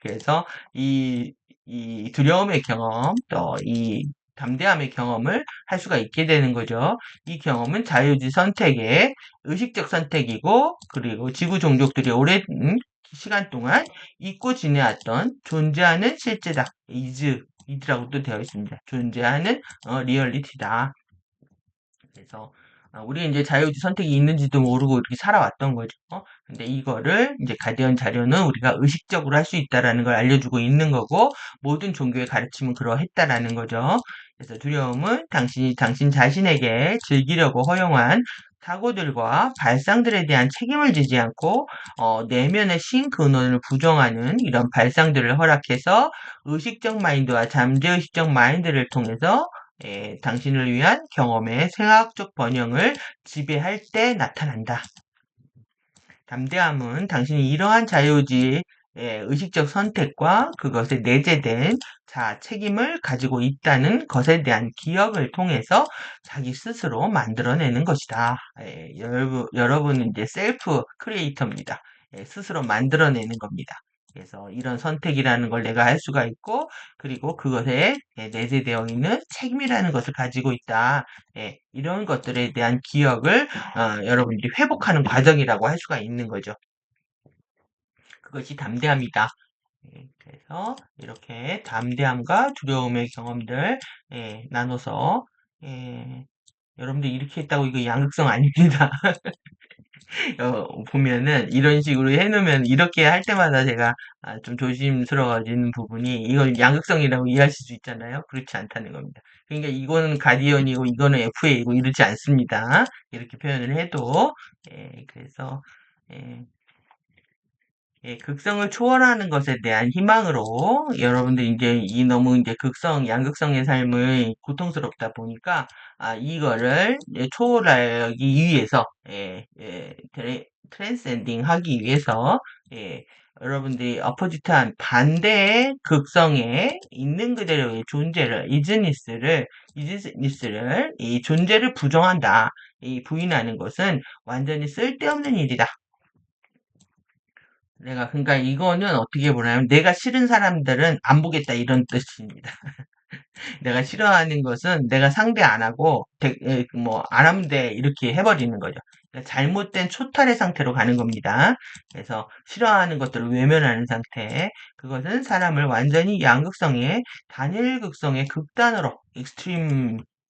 그래서 이, 이 두려움의 경험, 또 이 담대함의 경험을 할 수가 있게 되는 거죠. 이 경험은 자유주의 선택의 의식적 선택이고, 그리고 지구 종족들이 오랜 시간 동안 잊고 지내왔던 존재하는 실제다. 이즈라고도 되어 있습니다. 존재하는 리얼리티다. 그래서 우리 이제 자유주의 선택이 있는지도 모르고 이렇게 살아왔던 거죠. 근데 이거를 이제 가디언 자료는 우리가 의식적으로 할 수 있다라는 걸 알려주고 있는 거고 모든 종교의 가르침은 그러했다라는 거죠. 그래서 두려움은 당신 자신에게 즐기려고 허용한 사고들과 발상들에 대한 책임을 지지 않고 내면의 신근원을 부정하는 이런 발상들을 허락해서 의식적 마인드와 잠재의식적 마인드를 통해서 당신을 위한 경험의 생학적 번영을 지배할 때 나타난다. 담대함은 당신이 이러한 자유의지의 의식적 선택과 그것에 내재된 책임을 가지고 있다는 것에 대한 기억을 통해서 자기 스스로 만들어내는 것이다. 여러분은 이제 셀프 크리에이터입니다. 스스로 만들어내는 겁니다. 그래서 이런 선택이라는 걸 내가 할 수가 있고, 그리고 그것에 내재되어 있는 책임이라는 것을 가지고 있다. 이런 것들에 대한 기억을 여러분들이 회복하는 과정이라고 할 수가 있는 거죠. 그것이 담대함이다. 그래서 이렇게 담대함과 두려움의 경험들 나눠서 여러분들 이렇게 했다고 이거 양극성 아닙니다. 보면은 이런 식으로 해놓으면 이렇게 할 때마다 제가 좀 조심스러워지는 부분이 이걸 양극성이라고 이해하실 수 있잖아요. 그렇지 않다는 겁니다. 그러니까 이거는 가디언이고 이거는 FA이고 이렇지 않습니다. 이렇게 표현을 해도 그래서 예, 극성을 초월하는 것에 대한 희망으로 여러분들 이제 이 너무 이제 양극성의 삶을 고통스럽다 보니까 이거를 초월하기 위해서 트랜센딩 하기 위해서 여러분들이 어포지트한 반대의 극성에 있는 그대로의 존재를 이즈니스를 이 존재를 부정한다. 이 부인하는 것은 완전히 쓸데없는 일이다. 그러니까 이거는 어떻게 보냐면 내가 싫은 사람들은 안 보겠다 이런 뜻입니다. 내가 싫어하는 것은 내가 상대 안 하고 뭐 안 하면 돼 이렇게 해버리는 거죠. 그러니까 잘못된 초탈의 상태로 가는 겁니다. 그래서 싫어하는 것들을 외면하는 상태. 그것은 사람을 완전히 양극성의 단일극성의 극단으로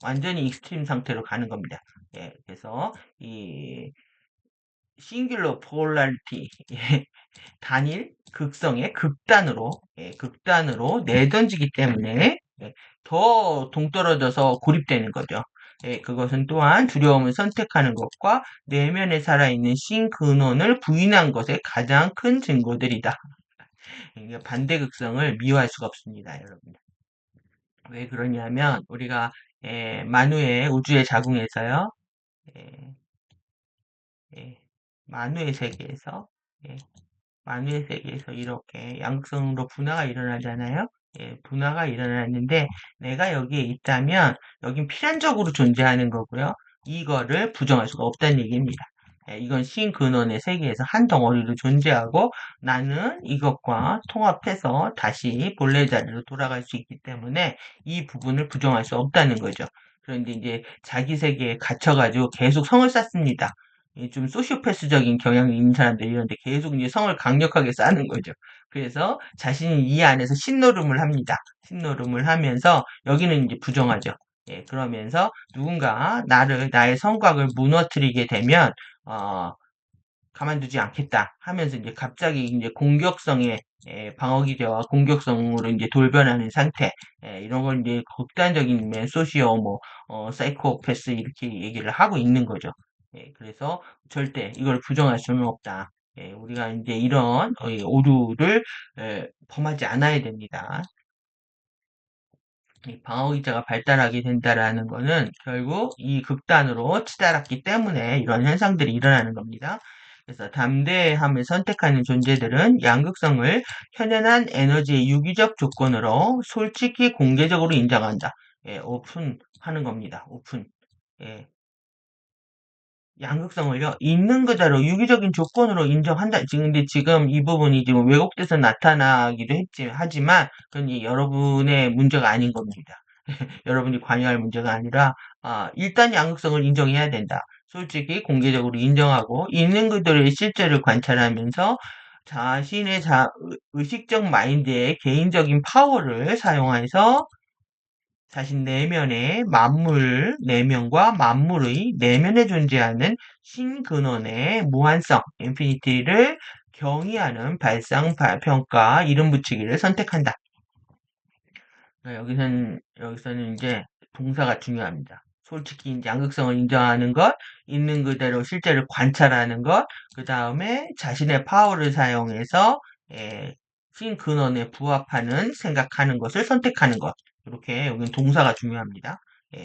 완전히 익스트림 상태로 가는 겁니다. 그래서 이 싱귤러 폴라리티 단일 극성의 극단으로 내던지기 때문에 더 동떨어져서 고립되는 거죠. 그것은 또한 두려움을 선택하는 것과 내면에 살아있는 신근원을 부인한 것의 가장 큰 증거들이다. 그러니까 반대극성을 미워할 수가 없습니다, 여러분. 왜 그러냐면 우리가 만우의 우주의 자궁에서요, 예, 예, 만우의 세계에서 예, 만유의 세계에서 이렇게 양극성으로 분화가 일어나잖아요. 분화가 일어났는데 내가 여기에 있다면 여긴 필연적으로 존재하는 거고요. 이거를 부정할 수가 없다는 얘기입니다. 이건 신근원의 세계에서 한 덩어리로 존재하고 나는 이것과 통합해서 다시 본래 자리로 돌아갈 수 있기 때문에 이 부분을 부정할 수 없다는 거죠. 그런데 이제 자기 세계에 갇혀가지고 계속 성을 쌓습니다. 좀 소시오패스적인 경향이 있는 사람들이 이런데 계속 이제 성을 강력하게 쌓는 거죠. 그래서 자신이 이 안에서 신노름을 합니다. 신노름을 하면서 여기는 이제 부정하죠. 예, 그러면서 누군가 나의 성곽을 무너뜨리게 되면 어, 가만두지 않겠다 하면서 이제 갑자기 이제 공격성의 방어 기제와 공격성으로 이제 돌변하는 상태, 이런 걸 이제 극단적인 소시오 사이코패스 이렇게 얘기를 하고 있는 거죠. 그래서 절대 이걸 부정할 수는 없다. 우리가 이제 이런 오류를 범하지 않아야 됩니다. 이 방어기제가 발달하게 된다라는 거는 결국 이 극단으로 치달았기 때문에 이런 현상들이 일어나는 겁니다. 그래서 담대함을 선택하는 존재들은 양극성을 현연한 에너지의 유기적 조건으로 솔직히 공개적으로 인정한다. 오픈하는 겁니다. 오픈. 예, 양극성을요, 있는 그대로 유기적인 조건으로 인정한다. 근데 지금 이 부분이 지금 왜곡돼서 나타나기도 하지만, 그건 여러분의 문제가 아닌 겁니다. 여러분이 관여할 문제가 아니라, 일단 양극성을 인정해야 된다. 솔직히 공개적으로 인정하고, 있는 그대로의 실제를 관찰하면서 자신의 의식적 마인드의 개인적인 파워를 사용해서 자신 내면과 만물의 내면에 존재하는 신근원의 무한성, 인피니티를 경의하는 평가, 이름 붙이기를 선택한다. 여기서는 이제 동사가 중요합니다. 솔직히 이제 양극성을 인정하는 것, 있는 그대로 실제를 관찰하는 것, 그 다음에 자신의 파워를 사용해서 신근원에 부합하는 생각하는 것을 선택하는 것. 이렇게 여기는 동사가 중요합니다.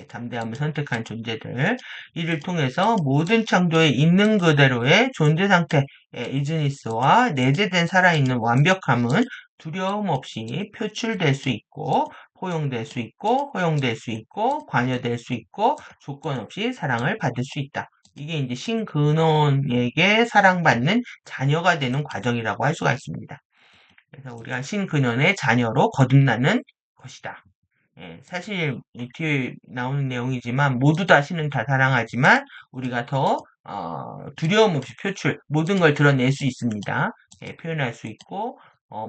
담대함을 선택한 존재들. 이를 통해서 모든 창조에 있는 그대로의 존재 상태, 이즈니스와 내재된 살아있는 완벽함은 두려움 없이 표출될 수 있고, 포용될 수 있고, 허용될 수 있고, 관여될 수 있고, 조건 없이 사랑을 받을 수 있다. 이게 이제 신근원에게 사랑받는 자녀가 되는 과정이라고 할 수가 있습니다. 그래서 우리가 신근원의 자녀로 거듭나는 것이다. 사실 이 뒤에 나오는 내용이지만 모두 다 신은 다 사랑하지만 우리가 더 두려움 없이 모든 걸 드러낼 수 있습니다. 표현할 수 있고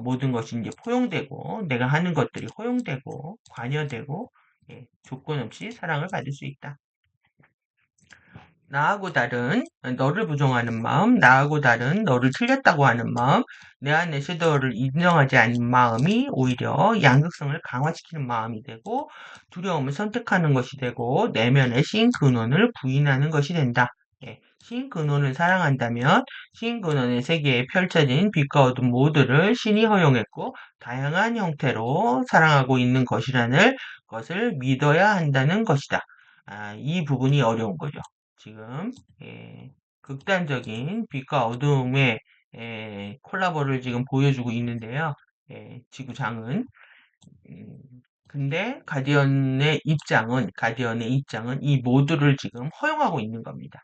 모든 것이 이제 포용되고 내가 하는 것들이 허용되고 관여되고 조건 없이 사랑을 받을 수 있다. 나하고 다른 너를 부정하는 마음, 나하고 다른 너를 틀렸다고 하는 마음, 내 안의 섀도우를 인정하지 않는 마음이 오히려 양극성을 강화시키는 마음이 되고 두려움을 선택하는 것이 되고 내면의 신 근원을 부인하는 것이 된다. 신 근원을 사랑한다면 신 근원의 세계에 펼쳐진 빛과 어둠 모두를 신이 허용했고 다양한 형태로 사랑하고 있는 것이라는 것을 믿어야 한다는 것이다. 이 부분이 어려운 거죠. 지금 극단적인 빛과 어둠의 콜라보를 지금 보여주고 있는데요. 지구장은 음, 근데 가디언의 입장은 이 모두를 지금 허용하고 있는 겁니다.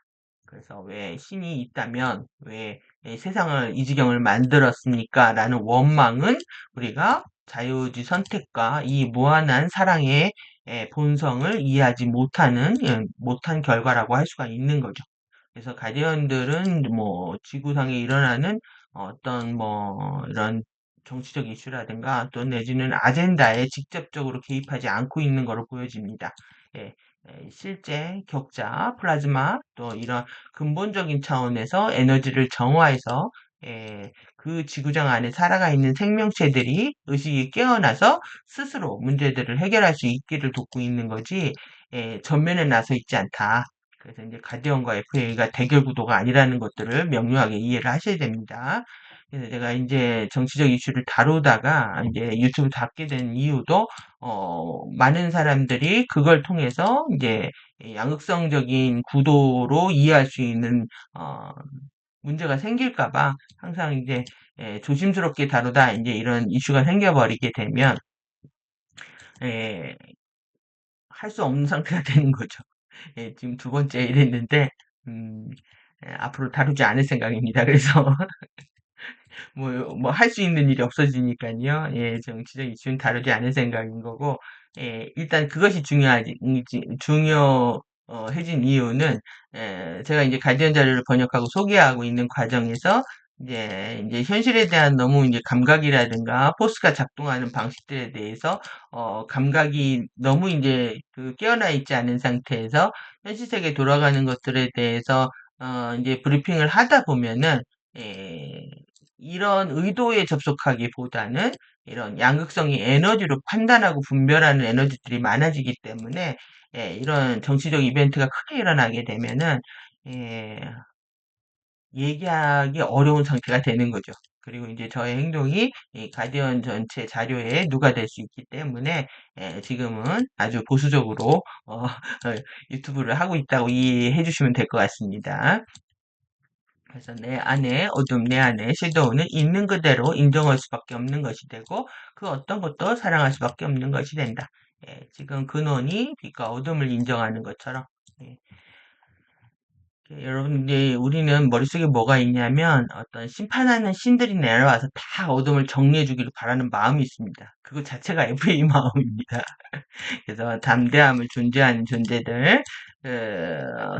그래서 왜 신이 있다면 왜 세상을 이 지경을 만들었습니까? 라는 원망은 우리가 자유주의 선택과 이 무한한 사랑의 본성을 이해하지 못한 결과라고 할 수가 있는 거죠. 그래서 가디언들은 뭐 지구상에 일어나는 어떤 뭐 이런 정치적 이슈라든가 또 내지는 아젠다에 직접적으로 개입하지 않고 있는 것으로 보여집니다. 예, 실제 격자, 플라즈마 또 이런 근본적인 차원에서 에너지를 정화해서 그 지구장 안에 살아가 있는 생명체들이 의식이 깨어나서 스스로 문제들을 해결할 수 있기를 돕고 있는 거지 전면에 나서 있지 않다. 그래서 이제 가디언과 FA가 대결 구도가 아니라는 것들을 명료하게 이해를 하셔야 됩니다. 그래서 제가 이제 정치적 이슈를 다루다가 이제 유튜브 닫게 된 이유도 많은 사람들이 그걸 통해서 이제 양극성적인 구도로 이해할 수 있는 문제가 생길까봐 항상 이제 조심스럽게 다루다 이제 이런 이슈가 생겨버리게 되면 할 수 없는 상태가 되는 거죠. 지금 두 번째 이랬는데 음, 앞으로 다루지 않을 생각입니다. 그래서 뭐 할 수 있는 일이 없어지니까요. 정치적 이슈는 다루지 않을 생각인 거고 일단 그것이 중요하지 해진 이유는, 제가 이제 가디언 자료를 번역하고 소개하고 있는 과정에서, 이제 현실에 대한 너무 이제 감각이라든가 포스가 작동하는 방식들에 대해서, 감각이 너무 이제 깨어나 있지 않은 상태에서 현실 세계에 돌아가는 것들에 대해서, 이제 브리핑을 하다 보면은, 에, 이런 의도에 접속하기보다는 이런 양극성이 에너지로 판단하고 분별하는 에너지들이 많아지기 때문에 이런 정치적 이벤트가 크게 일어나게 되면은 예, 얘기하기 어려운 상태가 되는 거죠. 그리고 이제 저의 행동이 이 가디언 전체 자료에 누가될 수 있기 때문에 지금은 아주 보수적으로 유튜브를 하고 있다고 이해해 주시면 될 것 같습니다. 그래서 내 안에 어둠, 내 안에 섀도우는 있는 그대로 인정할 수밖에 없는 것이 되고 그 어떤 것도 사랑할 수밖에 없는 것이 된다. 지금 근원이 빛과 어둠을 인정하는 것처럼 예, 여러분 이제 우리는 머릿속에 뭐가 있냐면 어떤 심판하는 신들이 내려와서 다 어둠을 정리해 주기를 바라는 마음이 있습니다. 그거 자체가 FA 마음입니다. 그래서 담대함을 존재하는 존재들,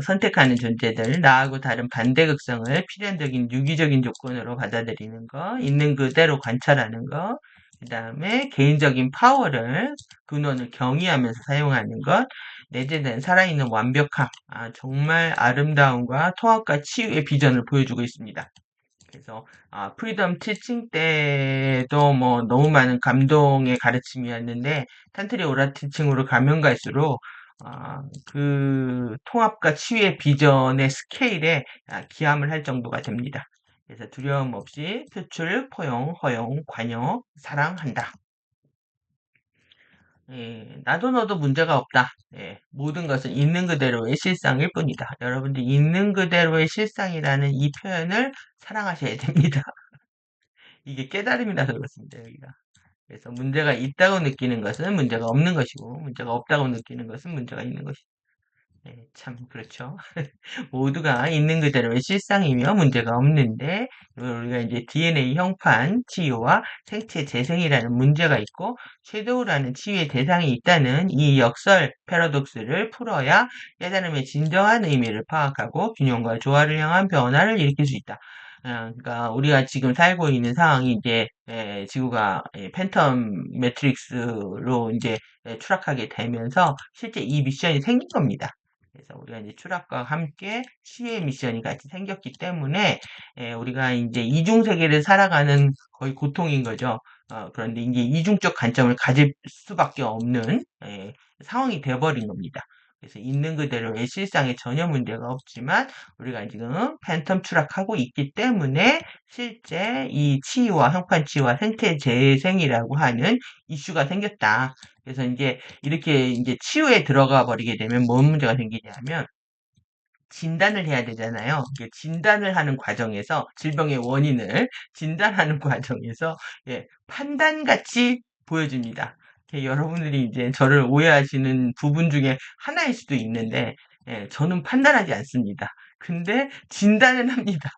선택하는 존재들, 나하고 다른 반대극성을 필연적인 유기적인 조건으로 받아들이는 거, 있는 그대로 관찰하는 거, 그 다음에 개인적인 파워를, 근원을 경의하면서 사용하는 것, 내재된 살아있는 완벽함, 정말 아름다움과 통합과 치유의 비전을 보여주고 있습니다. 그래서 프리덤 티칭 때도 뭐 너무 많은 감동의 가르침이었는데 탄트리 오라 티칭으로 가면 갈수록 그 통합과 치유의 비전의 스케일에 기함을 할 정도가 됩니다. 그래서 두려움 없이 표출, 포용, 허용, 관용, 사랑한다. 나도 너도 문제가 없다. 모든 것은 있는 그대로의 실상일 뿐이다. 여러분들 있는 그대로의 실상이라는 이 표현을 사랑하셔야 됩니다. 이게 깨달음이라서 그렇습니다, 여기가. 그래서 문제가 있다고 느끼는 것은 문제가 없는 것이고, 문제가 없다고 느끼는 것은 문제가 있는 것이다. 참, 그렇죠. 모두가 있는 그대로의 실상이며 문제가 없는데, 우리가 이제 DNA 형판 치유와 생체 재생이라는 문제가 있고, 섀도우라는 치유의 대상이 있다는 이 역설 패러독스를 풀어야 깨달음의 진정한 의미를 파악하고 균형과 조화를 향한 변화를 일으킬 수 있다. 그러니까 우리가 지금 살고 있는 상황이 이제 지구가 팬텀 매트릭스로 이제 추락하게 되면서 실제 이 미션이 생긴 겁니다. 그래서 우리가 이제 추락과 함께 치유의 미션이 같이 생겼기 때문에 우리가 이제 이중 세계를 살아가는 거의 고통인 거죠. 그런데 이제 이중적 관점을 가질 수밖에 없는 상황이 돼버린 겁니다. 그래서 있는 그대로의 실상에 전혀 문제가 없지만 우리가 지금 팬텀 추락하고 있기 때문에 실제 이 치유와 형판 치유와 생태 재생이라고 하는 이슈가 생겼다. 그래서 이제 이렇게 이제 치유에 들어가 버리게 되면 뭔 문제가 생기냐면 진단을 해야 되잖아요. 진단을 하는 과정에서 질병의 원인을 진단하는 과정에서 판단같이 보여집니다. 여러분들이 이제 저를 오해하시는 부분 중에 하나일 수도 있는데 저는 판단하지 않습니다. 근데 진단은 합니다.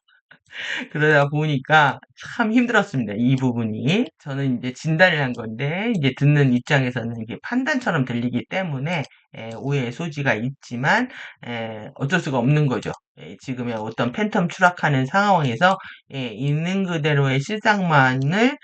그러다 보니까 참 힘들었습니다. 이 부분이. 저는 이제 진단을 한 건데, 이제 듣는 입장에서는 이게 판단처럼 들리기 때문에, 오해의 소지가 있지만, 어쩔 수가 없는 거죠. 지금의 어떤 팬텀 추락하는 상황에서, 있는 그대로의 실상만을,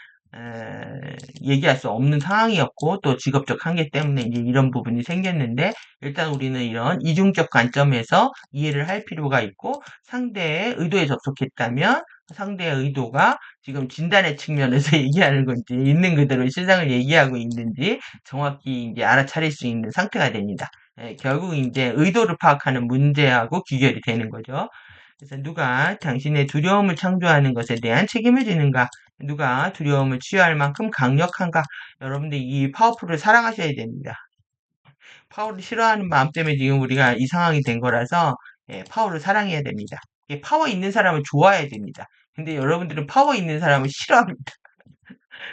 얘기할 수 없는 상황이었고, 또 직업적 한계 때문에 이제 이런 부분이 생겼는데, 일단 우리는 이런 이중적 관점에서 이해를 할 필요가 있고, 상대의 의도에 접속했다면 상대의 의도가 지금 진단의 측면에서 얘기하는 건지 있는 그대로 실상을 얘기하고 있는지 정확히 이제 알아차릴 수 있는 상태가 됩니다. 결국 이제 의도를 파악하는 문제하고 귀결이 되는 거죠. 그래서 누가 당신의 두려움을 창조하는 것에 대한 책임을 지는가? 누가 두려움을 치유할 만큼 강력한가? 여러분들 이 파워풀을 사랑하셔야 됩니다. 파워를 싫어하는 마음 때문에 지금 우리가 이 상황이 된 거라서 파워를 사랑해야 됩니다. 파워 있는 사람을 좋아해야 됩니다. 근데 여러분들은 파워 있는 사람을 싫어합니다.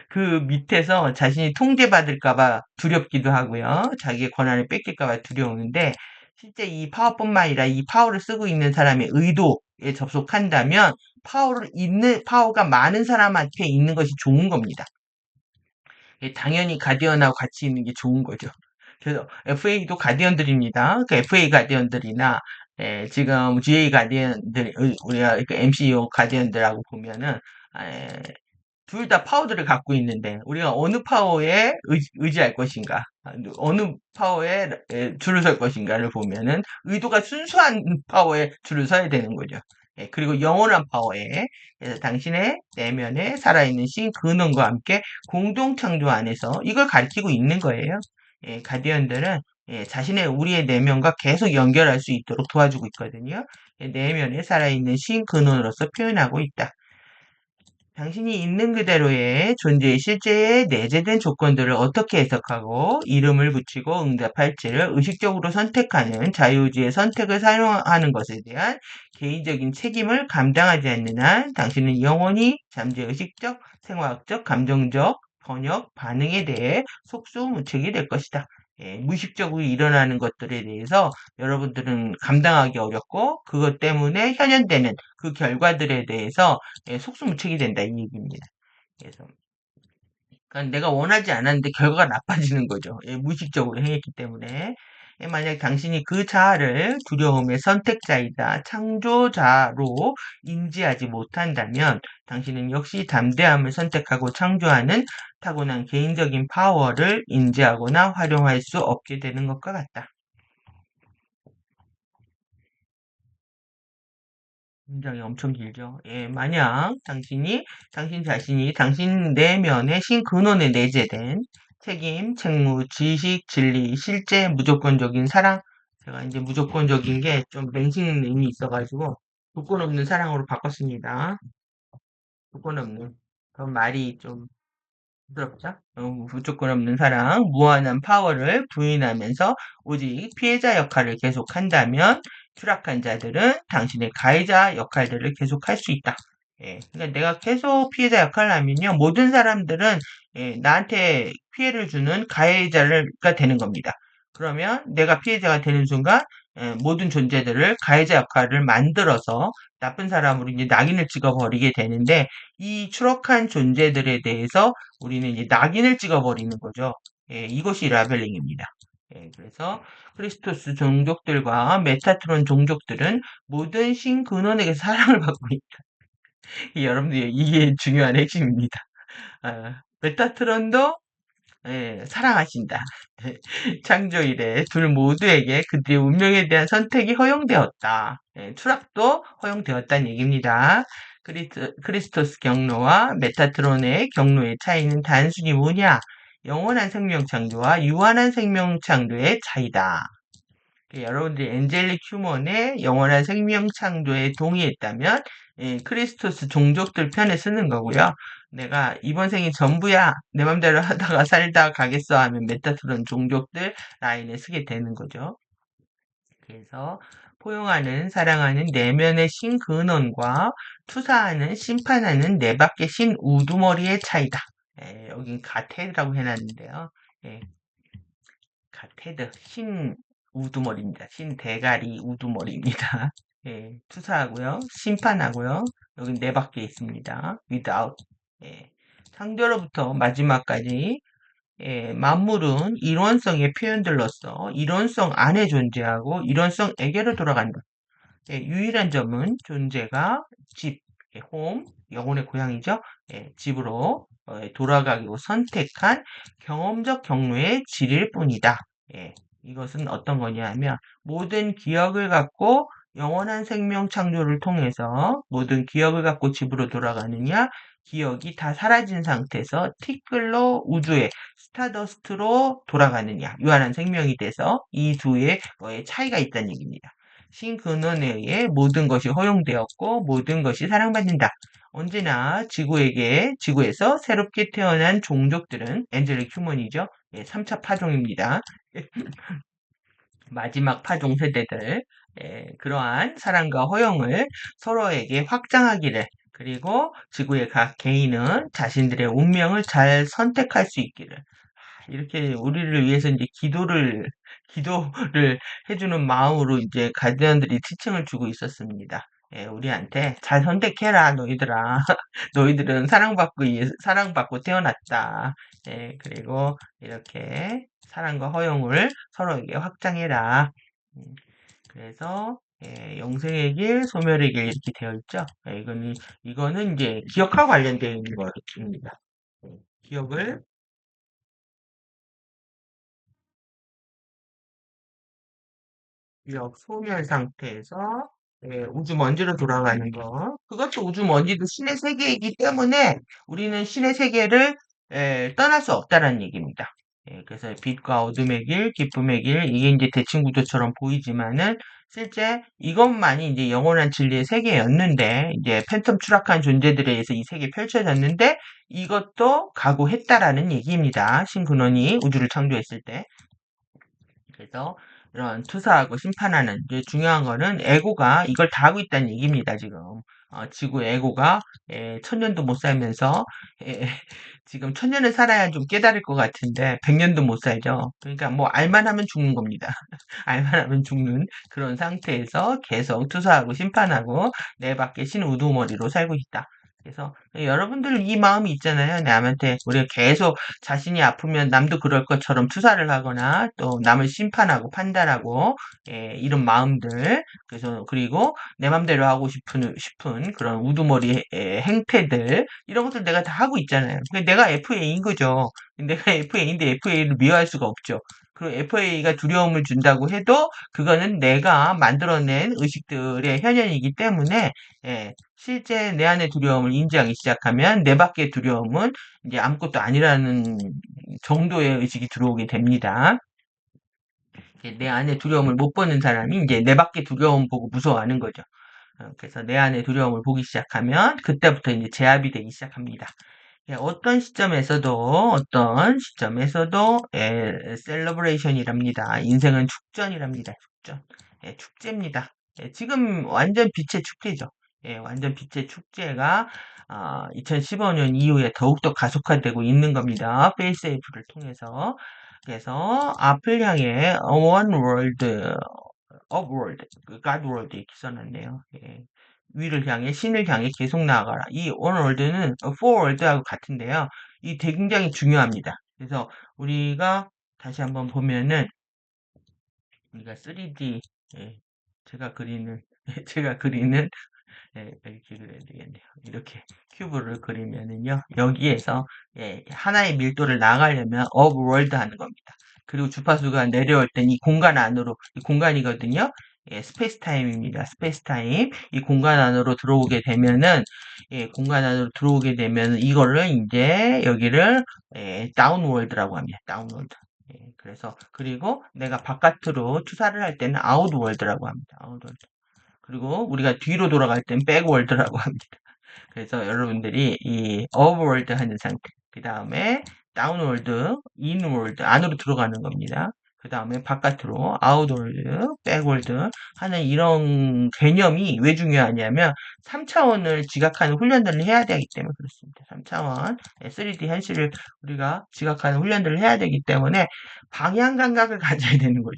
그 밑에서 자신이 통제받을까봐 두렵기도 하고요. 자기의 권한을 뺏길까봐 두려우는데 실제 이 파워뿐만 아니라 이 파워를 쓰고 있는 사람의 의도에 접속한다면 파워가 많은 사람한테 있는 것이 좋은 겁니다. 당연히 가디언하고 같이 있는 게 좋은 거죠. 그래서 FA도 가디언들입니다. 그 FA 가디언들이나 지금 GA 가디언들 우리가 그 MCU 가디언들하고 보면은 둘 다 파워들을 갖고 있는데 우리가 어느 파워에 의지할 것인가, 어느 파워에 줄을 설 것인가를 보면은 의도가 순수한 파워에 줄을 서야 되는 거죠. 그리고 영원한 파워에, 그래서 당신의 내면에 살아있는 신 근원과 함께 공동 창조 안에서 이걸 가리키고 있는 거예요. 가디언들은 자신의 우리의 내면과 계속 연결할 수 있도록 도와주고 있거든요. 내면에 살아있는 신 근원으로서 표현하고 있다. 당신이 있는 그대로의 존재의 실제의 내재된 조건들을 어떻게 해석하고 이름을 붙이고 응답할지를 의식적으로 선택하는 자유의지의 선택을 사용하는 것에 대한 개인적인 책임을 감당하지 않는 한 당신은 영원히 잠재의식적, 생화학적, 감정적, 번역, 반응에 대해 속수무책이 될 것이다. 무의식적으로 일어나는 것들에 대해서 여러분들은 감당하기 어렵고 그것 때문에 현현되는 그 결과들에 대해서 속수무책이 된다 이 얘기입니다. 그래서 그러니까 내가 원하지 않았는데 결과가 나빠지는 거죠. 무의식적으로 행했기 때문에. 만약 당신이 그 자아를 두려움의 선택자이다, 창조자로 인지하지 못한다면 당신은 역시 담대함을 선택하고 창조하는 타고난 개인적인 파워를 인지하거나 활용할 수 없게 되는 것과 같다. 문장이 엄청 길죠. 만약 당신 자신이 당신 내면의 신근원에 내재된 책임, 책무, 지식, 진리, 실제, 무조건적인 사랑. 제가 이제 무조건적인 게 좀 맹신임이 있어가지고 조건 없는 사랑으로 바꿨습니다. 조건 없는. 그런 말이 좀 부드럽죠? 무조건 없는 사랑, 무한한 파워를 부인하면서 오직 피해자 역할을 계속한다면 추락한 자들은 당신의 가해자 역할들을 계속할 수 있다. 그러니까 내가 계속 피해자 역할을 하면요, 모든 사람들은 나한테 피해를 주는 가해자가 되는 겁니다. 그러면 내가 피해자가 되는 순간 모든 존재들을 가해자 역할을 만들어서 나쁜 사람으로 이제 낙인을 찍어버리게 되는데 이 추락한 존재들에 대해서 우리는 이제 낙인을 찍어버리는 거죠. 이것이 라벨링입니다. 그래서 크리스토스 종족들과 메타트론 종족들은 모든 신근원에게 사랑을 받고 있다. 여러분들 이게 중요한 핵심입니다. 메타트론도 사랑하신다. 창조 이래 둘 모두에게 그들의 운명에 대한 선택이 허용되었다. 추락도 허용되었다는 얘기입니다. 크리스토스 경로와 메타트론의 경로의 차이는 단순히 뭐냐? 영원한 생명 창조와 유한한 생명 창조의 차이다. 여러분들이 엔젤릭 휴먼의 영원한 생명 창조에 동의했다면 크리스토스 종족들 편에 쓰는 거고요. 내가 이번 생이 전부야 내 맘대로 하다가 살다 가겠어 하면 메타트론 종족들 라인에 쓰게 되는 거죠. 그래서 포용하는 사랑하는 내면의 신근원과 투사하는 심판하는 내 밖의 신우두머리의 차이다. 여긴 가테라고 해놨는데요. 테드, 신 우두머리입니다. 신 대가리 우두머리입니다. 투사하고요. 심판하고요. 여기 네 밖에 있습니다. without. 창조로부터 마지막까지 만물은 일원성의 표현들로서 일원성 안에 존재하고 일원성에게로 돌아간다. 유일한 점은 존재가 집, 홈, 영혼의 고향이죠. 집으로 돌아가기로 선택한 경험적 경로의 질일 뿐이다. 이것은 어떤 거냐 하면 모든 기억을 갖고 영원한 생명 창조를 통해서 모든 기억을 갖고 집으로 돌아가느냐, 기억이 다 사라진 상태에서 티끌로 우주에 스타더스트로 돌아가느냐, 유한한 생명이 돼서 이 두의 차이가 있다는 얘기입니다. 신근원에 의해 모든 것이 허용되었고 모든 것이 사랑받는다. 언제나 지구에서 새롭게 태어난 종족들은 엔젤릭 휴먼이죠. 3차 파종입니다. 마지막 파종 세대들, 그러한 사랑과 허용을 서로에게 확장하기를, 그리고 지구의 각 개인은 자신들의 운명을 잘 선택할 수 있기를, 이렇게 우리를 위해서 이제 기도를 해주는 마음으로 이제 가디언들이 지층을 주고 있었습니다. 우리한테 잘 선택해라, 너희들아. 너희들은 사랑받고 태어났다. 그리고 이렇게 사랑과 허용을 서로에게 확장해라. 음, 그래서 영생의 길, 소멸의 길 이렇게 되어 있죠. 이거는 이제 기억과 관련되어 있는 거입니다. 기억을 기억 소멸 상태에서 우주 먼지로 돌아가는 거. 그것도 우주 먼지도 신의 세계이기 때문에 우리는 신의 세계를 떠날 수 없다는 얘기입니다. 그래서 빛과 어둠의 길, 기쁨의 길, 이게 이제 대칭 구도처럼 보이지만은 실제 이것만이 이제 영원한 진리의 세계였는데 이제 팬텀 추락한 존재들에 의해서 이 세계 펼쳐졌는데 이것도 각오했다라는 얘기입니다. 신근원이 우주를 창조했을 때. 그래서 이런 투사하고 심판하는 이제 중요한 거는 에고가 이걸 다 하고 있다는 얘기입니다, 지금. 지구 에고가 천년도 못 살면서 에, 지금 천년을 살아야 좀 깨달을 것 같은데 백년도 못 살죠. 그러니까 뭐 알만 하면 죽는 겁니다. 알만 하면 죽는 그런 상태에서 계속 투사하고 심판하고 내 밖에 신 우두머리로 살고 있다. 그래서 여러분들 이 마음이 있잖아요. 남한테 우리가 계속 자신이 아프면 남도 그럴 것처럼 투사를 하거나 또 남을 심판하고 판단하고 이런 마음들 그래서 그리고 내 맘대로 하고 싶은 그런 우두머리 행태들 이런 것들 내가 다 하고 있잖아요. 그러니까 내가 FA인 거죠. 내가 FA인데 FA를 미워할 수가 없죠. 그리고 FA가 두려움을 준다고 해도 그거는 내가 만들어낸 의식들의 현현이기 때문에 실제 내 안의 두려움을 인지하기 시작하면 내 밖의 두려움은 이제 아무것도 아니라는 정도의 의식이 들어오게 됩니다. 내 안에 두려움을 못 보는 사람이 이제 내 밖의 두려움 보고 무서워하는 거죠. 그래서 내 안의 두려움을 보기 시작하면 그때부터 이제 제압이 되기 시작합니다. 어떤 시점에서도 셀러브레이션이랍니다. 인생은 축전이랍니다. 축전. 축제입니다. 지금 완전 빛의 축제죠. 완전 빛의 축제가 2015년 이후에 더욱더 가속화되고 있는 겁니다. 페이스에이프를 통해서. 그래서 앞을 향해 One World, Upward, God World 이렇게 써놨네요. 위를 향해 신을 향해 계속 나아가라. 이 onward는 forward하고 같은데요. 이 굉장히 중요합니다. 그래서 우리가 다시 한번 보면은 우리가 3D 제가 그리는 제가 그리는 이렇게 그려야 되겠네요. 이렇게 큐브를 그리면은요. 여기에서 하나의 밀도를 나가려면 업월드 하는 겁니다. 그리고 주파수가 내려올 땐 이 공간 안으로, 이 공간이거든요. 스페이스 타임입니다. 스페이스 타임. 이 공간 안으로 들어오게 되면은, 공간 안으로 들어오게 되면 이거를 이제 여기를 다운월드라고 합니다. 다운월드. 그래서 그리고 내가 바깥으로 투사를 할 때는 아웃월드라고 합니다. 아웃월드. 그리고 우리가 뒤로 돌아갈 땐 백월드라고 합니다. 그래서 여러분들이 이 어워월드 하는 상태, 그 다음에 다운월드, 인월드 안으로 들어가는 겁니다. 그 다음에 바깥으로 아웃월드, 백월드 하는 이런 개념이 왜 중요하냐면 3차원을 지각하는 훈련들을 해야 되기 때문에 그렇습니다. 3차원 3D 현실을 우리가 지각하는 훈련들을 해야 되기 때문에 방향 감각을 가져야 되는 거죠.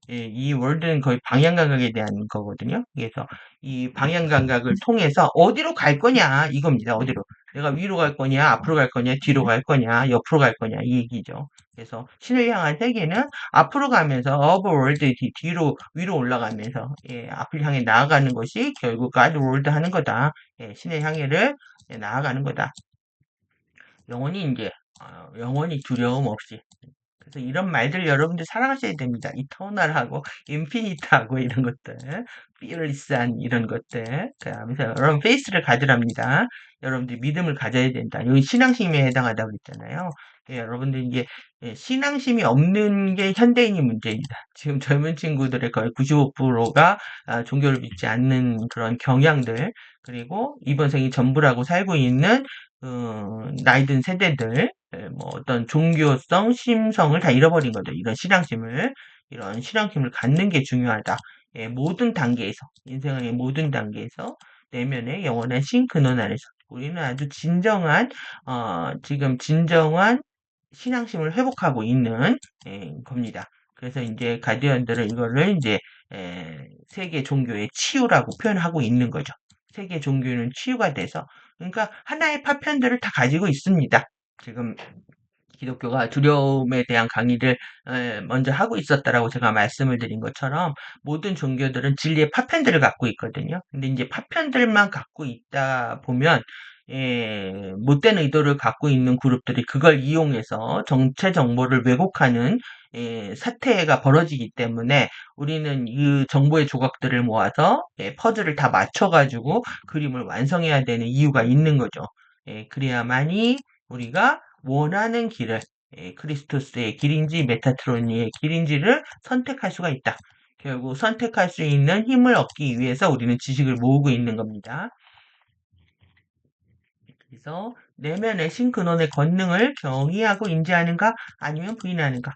이 월드는 거의 방향 감각에 대한 거거든요. 그래서 이 방향 감각을 통해서 어디로 갈 거냐 이겁니다. 어디로 내가 위로 갈 거냐 앞으로 갈 거냐 뒤로 갈 거냐 옆으로 갈 거냐 이 얘기죠. 그래서 신을 향한 세계는 앞으로 가면서 어버월드 뒤로 위로 올라가면서 앞을 향해 나아가는 것이 결국 가드월드 하는 거다. 신의 향해를 나아가는 거다. 영원히 이제 영원히 두려움 없이 그래서 이런 말들 여러분들 사랑하셔야 됩니다. 이터널하고 인피니트하고 이런 것들, fearless한 이런 것들. 그러면서 여러분 페이스를 가지랍니다. 여러분들 믿음을 가져야 된다. 여기 신앙심에 해당하다고 그랬잖아요. 여러분들 이게 신앙심이 없는 게 현대인의 문제입니다. 지금 젊은 친구들의 거의 95%가 종교를 믿지 않는 그런 경향들, 그리고 이번 생이 전부라고 살고 있는 나이 든 세대들, 뭐 어떤 종교성, 심성을 다 잃어버린 거죠. 이런 신앙심을 갖는 게 중요하다. 모든 단계에서, 인생의 모든 단계에서, 내면의 영원한 신 근원 안에서, 우리는 아주 지금 진정한 신앙심을 회복하고 있는 겁니다. 그래서 이제 가디언들은 이거를 이제 세계 종교의 치유라고 표현하고 있는 거죠. 세계 종교는 치유가 돼서 그러니까 하나의 파편들을 다 가지고 있습니다. 지금 기독교가 두려움에 대한 강의를 먼저 하고 있었다라고 제가 말씀을 드린 것처럼 모든 종교들은 진리의 파편들을 갖고 있거든요. 근데 이제 파편들만 갖고 있다 보면 못된 의도를 갖고 있는 그룹들이 그걸 이용해서 정체 정보를 왜곡하는 사태가 벌어지기 때문에 우리는 이 정보의 조각들을 모아서 퍼즐을 다 맞춰가지고 그림을 완성해야 되는 이유가 있는 거죠. 그래야만이 우리가 원하는 길을 크리스토스의 길인지 메타트로니의 길인지를 선택할 수가 있다. 결국 선택할 수 있는 힘을 얻기 위해서 우리는 지식을 모으고 있는 겁니다. 그래서 내면의 신근원의 권능을 경이하고 인지하는가 아니면 부인하는가.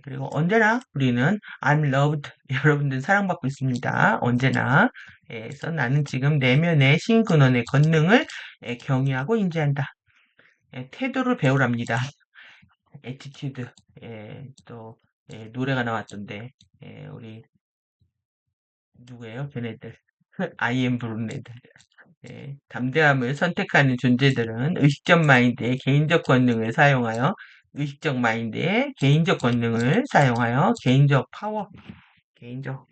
그리고 언제나 우리는 I'm loved. 여러분들 사랑받고 있습니다. 언제나. 그래서 나는 지금 내면의 신근원의 권능을 경이하고 인지한다. 태도를 배우랍니다. 에티튜드, 또, 노래가 나왔던데, 우리, 누구예요? 걔네들. 아이엠 부르는 애들. 담대함을 선택하는 존재들은 의식적 마인드의 개인적 권능을 사용하여, 의식적 마인드의 개인적 권능을 사용하여, 개인적 파워, 개인적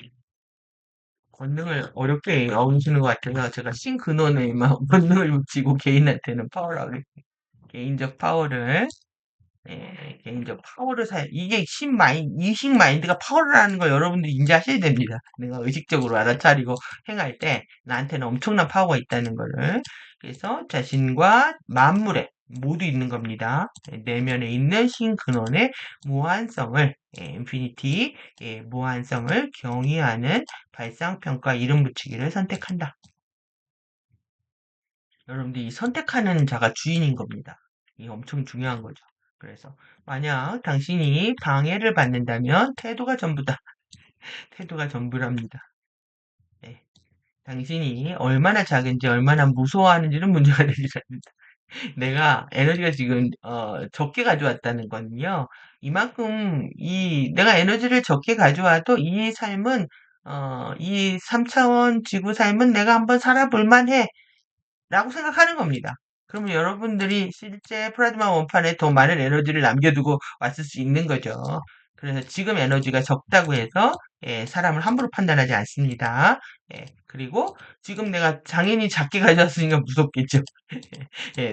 권능을 어렵게 얻으시는 것 같아서 제가 신근원에 막 권능을 붙이고 개인한테는 파워라고 그랬어요. 개인적 파워를 개인적 파워를 이게 이식 마인드가 파워라는 걸 여러분들이 인지하셔야 됩니다. 내가 의식적으로 알아차리고 행할 때 나한테는 엄청난 파워가 있다는 거를. 그래서 자신과 만물에 모두 있는 겁니다. 내면에 있는 신근원의 무한성을, 인피니티, 무한성을 경의하는 발상평가 이름 붙이기를 선택한다. 여러분들이 선택하는 자가 주인인 겁니다. 이게 엄청 중요한 거죠. 그래서 만약 당신이 방해를 받는다면 태도가 전부다. 태도가 전부랍니다. 네. 당신이 얼마나 작은지 얼마나 무서워하는지는 문제가 되지 않는다. 내가 에너지가 지금 적게 가져왔다는 거는요. 이만큼 내가 에너지를 적게 가져와도 이 삶은 이 3차원 지구 삶은 내가 한번 살아볼 만해. 라고 생각하는 겁니다. 그러면 여러분들이 실제 플라즈마 원판에 더 많은 에너지를 남겨두고 왔을 수 있는 거죠. 그래서 지금 에너지가 적다고 해서 사람을 함부로 판단하지 않습니다. 그리고 지금 내가 장인이 작게 가져왔으니까 무섭겠죠.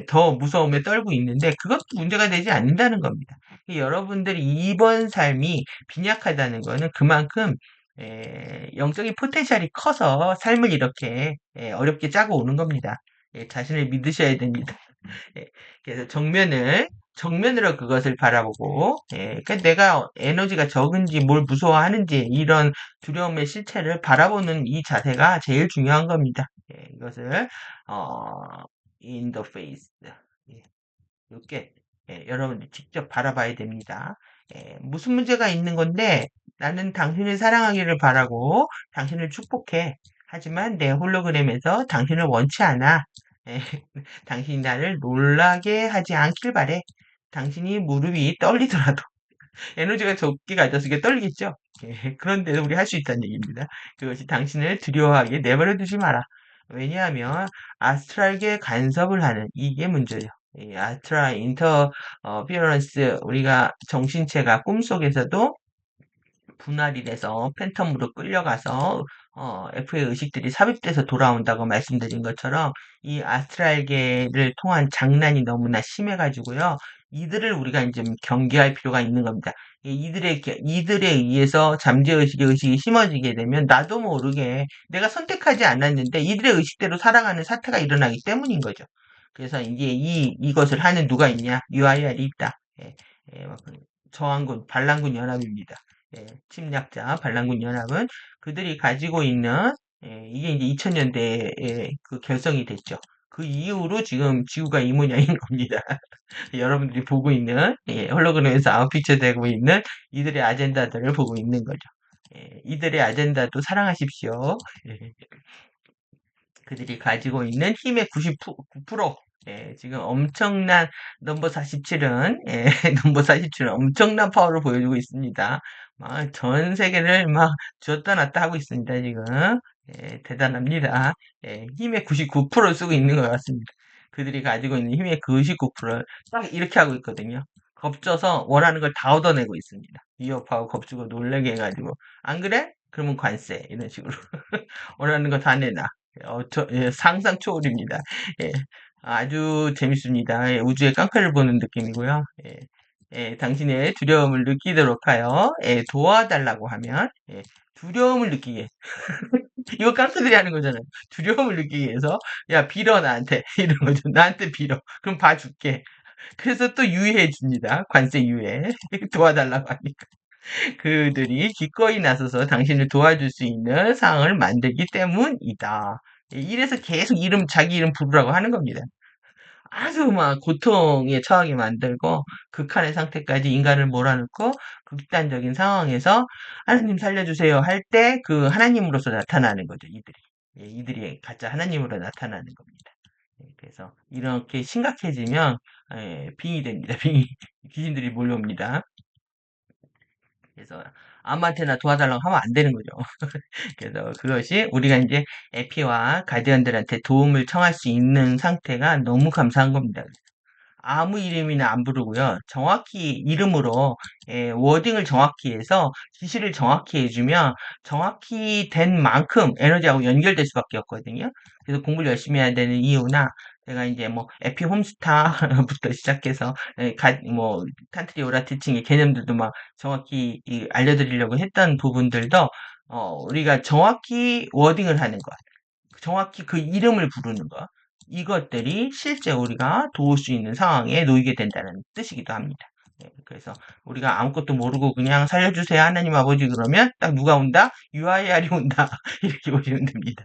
더 무서움에 떨고 있는데 그것도 문제가 되지 않는다는 겁니다. 여러분들이 이번 삶이 빈약하다는 거는 그만큼 영적인 포텐셜이 커서 삶을 이렇게 어렵게 짜고 오는 겁니다. 자신을 믿으셔야 됩니다. 예, 그래서 정면으로 그것을 바라보고, 그러니까 내가 에너지가 적은지 뭘 무서워하는지 이런 두려움의 실체를 바라보는 이 자세가 제일 중요한 겁니다. 이것을, 어, in the face. 예, 이렇게, 여러분들 직접 바라봐야 됩니다. 무슨 문제가 있는 건데, 나는 당신을 사랑하기를 바라고, 당신을 축복해. 하지만 내 홀로그램에서 당신을 원치 않아. 예, 당신이 나를 놀라게 하지 않길 바래. 당신이 무릎이 떨리더라도 에너지가 적게 가졌으니까 떨리겠죠. 그런데도 우리 할 수 있다는 얘기입니다. 그것이 당신을 두려워하게 내버려 두지 마라. 왜냐하면 아스트랄계 간섭을 하는 이게 문제예요. 아스트랄 인터피어런스 우리가 정신체가 꿈속에서도 분할이 돼서 팬텀으로 끌려가서 F의 의식들이 삽입돼서 돌아온다고 말씀드린 것처럼 이 아스트랄계를 통한 장난이 너무나 심해가지고요. 이들을 우리가 이제 경계할 필요가 있는 겁니다. 이들에 의해서 잠재의식의 의식이 심어지게 되면 나도 모르게 내가 선택하지 않았는데 이들의 의식대로 살아가는 사태가 일어나기 때문인 거죠. 그래서 이제 이것을 하는 누가 있냐? UIR이 있다. 저항군, 반란군 연합입니다. 침략자 반란군 연합은 그들이 가지고 있는 이게 이제 2000년대에 그 결성이 됐죠. 그 이후로 지금 지구가 이 모양인 겁니다. 여러분들이 보고 있는 홀로그램에서 아웃피처되고 있는 이들의 아젠다들을 보고 있는 거죠. 이들의 아젠다도 사랑하십시오. 그들이 가지고 있는 힘의 99%, 지금 엄청난 넘버 47은 넘버 47은 엄청난 파워를 보여주고 있습니다. 막 전 세계를 막 쥐었다 놨다 하고 있습니다, 지금. 대단합니다. 힘의 99%를 쓰고 있는 것 같습니다. 그들이 가지고 있는 힘의 99%를 딱 이렇게 하고 있거든요. 겁줘서 원하는 걸 다 얻어내고 있습니다. 위협하고 겁주고 놀래게 해가지고 안 그래? 그러면 관세 이런 식으로 원하는 거 다 내놔. 상상 초월입니다. 예, 아주 재밌습니다. 우주의 깡패를 보는 느낌이고요. 당신의 두려움을 느끼도록 하여 도와달라고 하면 두려움을 느끼게 이거 깡패들이 하는 거잖아요. 두려움을 느끼기 위해서 야 빌어 나한테 이런 거죠. 나한테 빌어. 그럼 봐줄게. 그래서 또 유예해 줍니다. 관세 유예. 도와달라고 하니까. 그들이 기꺼이 나서서 당신을 도와줄 수 있는 상황을 만들기 때문이다. 이래서 계속 자기 이름 부르라고 하는 겁니다. 아주 막 고통에 처하게 만들고 극한의 상태까지 인간을 몰아넣고 극단적인 상황에서 하나님 살려주세요 할 때 그 하나님으로서 나타나는 거죠, 이들이. 이들이 가짜 하나님으로 나타나는 겁니다. 그래서 이렇게 심각해지면 빙이 됩니다. 빙이 귀신들이 몰려옵니다. 그래서 아무한테나 도와달라고 하면 안 되는 거죠. 그래서 그것이 우리가 이제 에피와 가디언들한테 도움을 청할 수 있는 상태가 너무 감사한 겁니다. 아무 이름이나 안 부르고요. 정확히 이름으로 워딩을 정확히 해서 지시를 정확히 해주면 정확히 된 만큼 에너지하고 연결될 수밖에 없거든요. 그래서 공부를 열심히 해야 되는 이유나 제가 이제 뭐 에피 홈스타부터 시작해서 뭐 칸트리 오라 티칭의 개념들도 막 정확히 알려드리려고 했던 부분들도 우리가 정확히 워딩을 하는 것, 정확히 그 이름을 부르는 것, 이것들이 실제 우리가 도울 수 있는 상황에 놓이게 된다는 뜻이기도 합니다. 그래서 우리가 아무것도 모르고 그냥 살려주세요 하나님 아버지 그러면 딱 누가 온다? UIR이 온다. 이렇게 보시면 됩니다.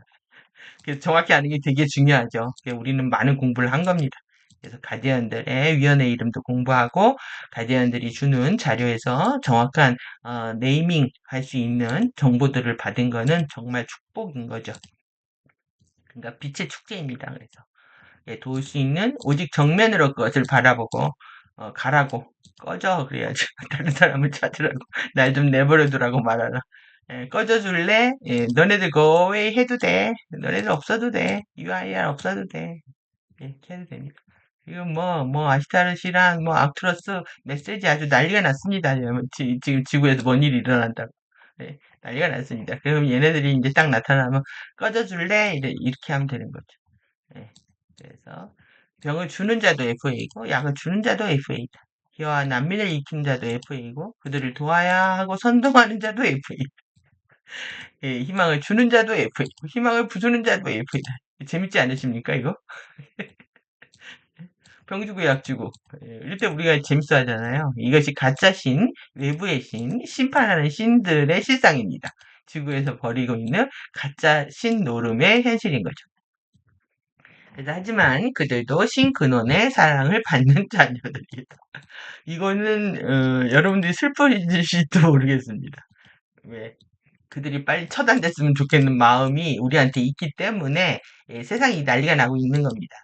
그래서 정확히 아는 게 되게 중요하죠. 우리는 많은 공부를 한 겁니다. 그래서 가디언들의 위원회 이름도 공부하고 가디언들이 주는 자료에서 정확한 네이밍 할 수 있는 정보들을 받은 거는 정말 축복인 거죠. 그러니까 빛의 축제입니다. 그래서 도울 수 있는 오직 정면으로 그것을 바라보고 가라고 꺼져 그래야지. 다른 사람을 찾으라고 날 좀 내버려 두라고 말하라. 꺼져 줄래? 너네들 go away 해도 돼. 너네들 없어도 돼. UIR 없어도 돼. 이렇게 해도 됩니다. 지금 아시타르시랑 악투러스 메시지 아주 난리가 났습니다. 지금 지구에서 뭔 일이 일어난다고. 난리가 났습니다. 그럼 얘네들이 이제 딱 나타나면 꺼져 줄래? 이렇게 하면 되는 거죠. 예, 그래서 병을 주는 자도 FA고 약을 주는 자도 FA다. 기와 난민을 일으키는 자도 FA고 그들을 도와야 하고 선동하는 자도 FA. 희망을 주는 자도 FA고 희망을 부수는 자도 FA다. 재밌지 않으십니까 이거? 병 주고 약 주고 이럴 때 우리가 재밌어 하잖아요. 이것이 가짜 신, 외부의 신, 심판하는 신들의 실상입니다. 지구에서 벌이고 있는 가짜 신 노름의 현실인 거죠. 하지만 그들도 신근원의 사랑을 받는 자녀들이다. 이거는 여러분들이 슬퍼지실지도 모르겠습니다. 왜? 그들이 빨리 처단됐으면 좋겠는 마음이 우리한테 있기 때문에 세상이 난리가 나고 있는 겁니다.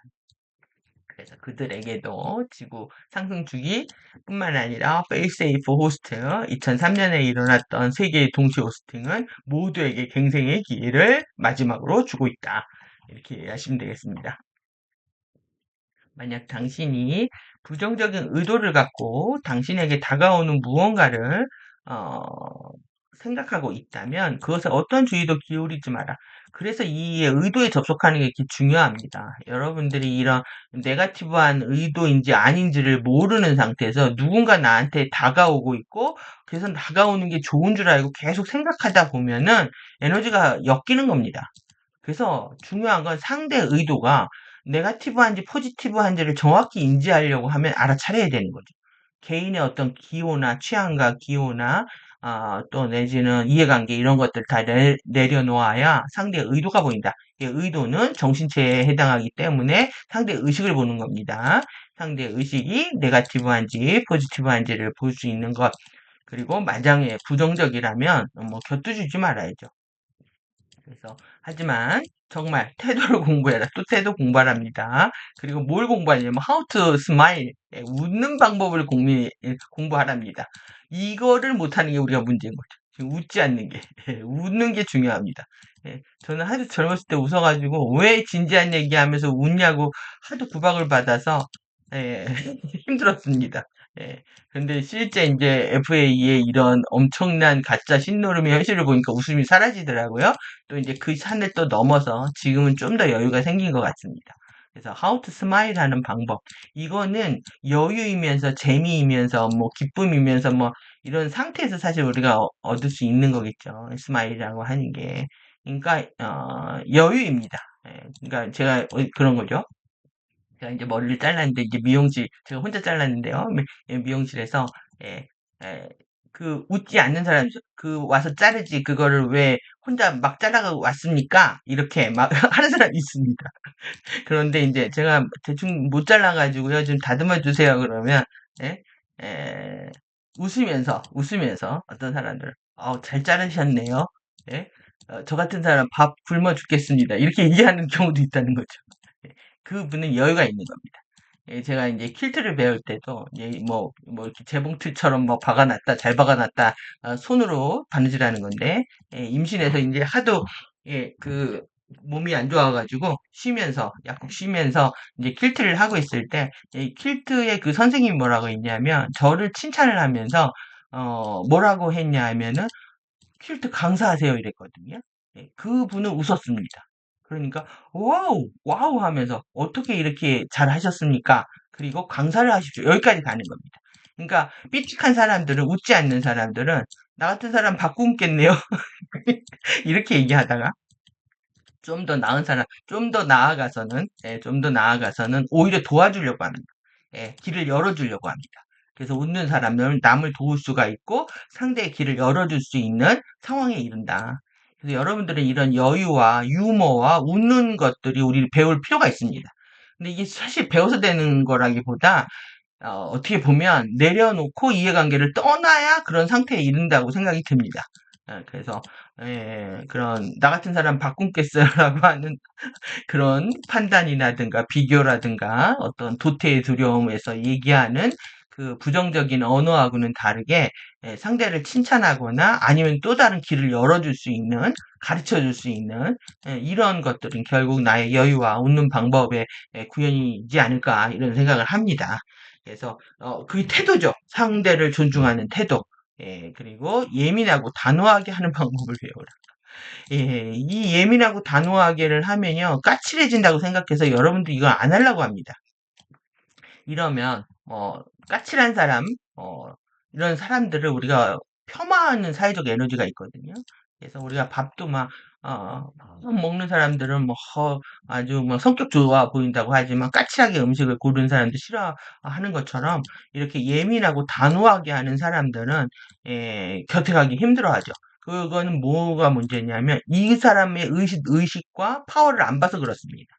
그래서 그들에게도 지구 상승 주기뿐만 아니라 페이세이프 호스팅 2003년에 일어났던 세계 동시 호스팅은 모두에게 갱생의 기회를 마지막으로 주고 있다. 이렇게 이해하시면 되겠습니다. 만약 당신이 부정적인 의도를 갖고 당신에게 다가오는 무언가를 어, 생각하고 있다면 그것에 어떤 주의도 기울이지 마라. 그래서 이 의도에 접속하는 게 중요합니다. 여러분들이 이런 네거티브한 의도인지 아닌지를 모르는 상태에서 누군가 나한테 다가오고 있고 그래서 다가오는 게 좋은 줄 알고 계속 생각하다 보면은 에너지가 엮이는 겁니다. 그래서 중요한 건 상대 의도가 네거티브한지 포지티브한지를 정확히 인지하려고 하면 알아차려야 되는 거죠. 개인의 어떤 기호나 취향과 기호나 또 내지는 이해관계 이런 것들 다 내려놓아야 상대의 의도가 보인다. 이 의도는 정신체에 해당하기 때문에 상대의 의식을 보는 겁니다. 상대의 의식이 네거티브한지 포지티브한지를 볼 수 있는 것. 그리고 만약에 부정적이라면 곁두주지 말아야죠. 그래서 하지만 정말 태도를 공부해라. 또 태도 공부하랍니다. 그리고 뭘 공부하냐면 how to smile. 웃는 방법을 공부하랍니다. 이거를 못하는 게 우리가 문제인 거죠. 지금 웃지 않는 게. 예, 웃는 게 중요합니다. 예, 저는 하도 젊었을 때 웃어가지고 왜 진지한 얘기하면서 웃냐고 하도 구박을 받아서 예, 힘들었습니다. 예, 근데 실제 이제 FA의 이런 엄청난 가짜 신노름의 현실을 보니까 웃음이 사라지더라고요. 또 이제 그 산을 또 넘어서 지금은 좀 더 여유가 생긴 것 같습니다. 그래서 How to Smile 하는 방법. 이거는 여유이면서 재미이면서 뭐 기쁨이면서 뭐 이런 상태에서 사실 우리가 얻을 수 있는 거겠죠. 스마일이라고 하는 게. 그러니까 여유입니다. 예, 그러니까 제가 그런 거죠. 제가 이제 머리를 잘랐는데 이제 미용실 제가 혼자 잘랐는데요. 미용실에서 예, 예, 그 웃지 않는 사람 그 와서 자르지 그거를 왜 혼자 막 잘라가고 왔습니까? 이렇게 막 하는 사람이 있습니다. 그런데 이제 제가 대충 못 잘라가지고요. 좀 다듬어 주세요. 그러면 예? 에, 웃으면서 어떤 사람들은 잘 자르셨네요. 예? 저 같은 사람 밥 굶어 죽겠습니다. 이렇게 얘기하는 경우도 있다는 거죠. 예, 그분은 여유가 있는 겁니다. 예, 제가 이제 퀼트를 배울 때도 뭐 이렇게 재봉틀처럼 뭐 박아놨다 잘 박아놨다 손으로 바느질하는 건데 예, 임신해서 이제 하도 예, 그 몸이 안 좋아가지고 쉬면서 약국 쉬면서 이제 퀼트를 하고 있을 때 이 퀼트의 그 선생님이 뭐라고 했냐면 저를 칭찬을 하면서 뭐라고 했냐 하면은 퀼트 강사하세요 이랬거든요. 예, 그분은 웃었습니다. 그러니까 와우 와우 하면서 어떻게 이렇게 잘 하셨습니까? 그리고 강사를 하십시오. 여기까지 가는 겁니다. 그러니까 삐딱한 사람들은 웃지 않는 사람들은 나 같은 사람 바꾸겠네요. 이렇게 얘기하다가 좀 더 나은 사람, 좀 더 나아가서는, 예, 좀 더 나아가서는 오히려 도와주려고 하는, 예, 길을 열어주려고 합니다. 그래서 웃는 사람은 남을 도울 수가 있고 상대의 길을 열어줄 수 있는 상황에 이른다. 그래서 여러분들은 이런 여유와 유머와 웃는 것들이 우리 배울 필요가 있습니다. 근데 이게 사실 배워서 되는 거라기보다 어떻게 보면 내려놓고 이해관계를 떠나야 그런 상태에 이른다고 생각이 듭니다. 그래서 그런 나 같은 사람 바꾼겠어요라고 하는 그런 판단이라든가 비교라든가 어떤 도태의 두려움에서 얘기하는 그 부정적인 언어하고는 다르게 상대를 칭찬하거나 아니면 또 다른 길을 열어줄 수 있는 가르쳐 줄 수 있는 이런 것들은 결국 나의 여유와 웃는 방법의 구현이지 않을까 이런 생각을 합니다. 그래서 그게 태도죠. 상대를 존중하는 태도. 예, 그리고 예민하고 단호하게 하는 방법을 배워라. 예, 이 예민하고 단호하게를 하면요, 까칠해진다고 생각해서 여러분들 이걸 안 하려고 합니다. 이러면, 까칠한 사람, 어, 이런 사람들을 우리가 폄하하는 사회적 에너지가 있거든요. 그래서 우리가 밥도 막, 먹는 사람들은 뭐, 아주 뭐 성격 좋아 보인다고 하지만 까칠하게 음식을 고르는 사람들 싫어하는 것처럼 이렇게 예민하고 단호하게 하는 사람들은, 곁에 가기 힘들어하죠. 그거는 뭐가 문제냐면 이 사람의 의식과 파워를 안 봐서 그렇습니다.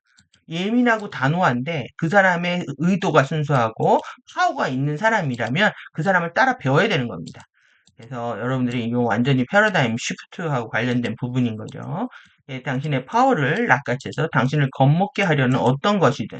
예민하고 단호한데 그 사람의 의도가 순수하고 파워가 있는 사람이라면 그 사람을 따라 배워야 되는 겁니다. 그래서 여러분들이 이거 완전히 패러다임 시프트하고 관련된 부분인 거죠. 예, 당신의 파워를 낚아채서 당신을 겁먹게 하려는 어떤 것이든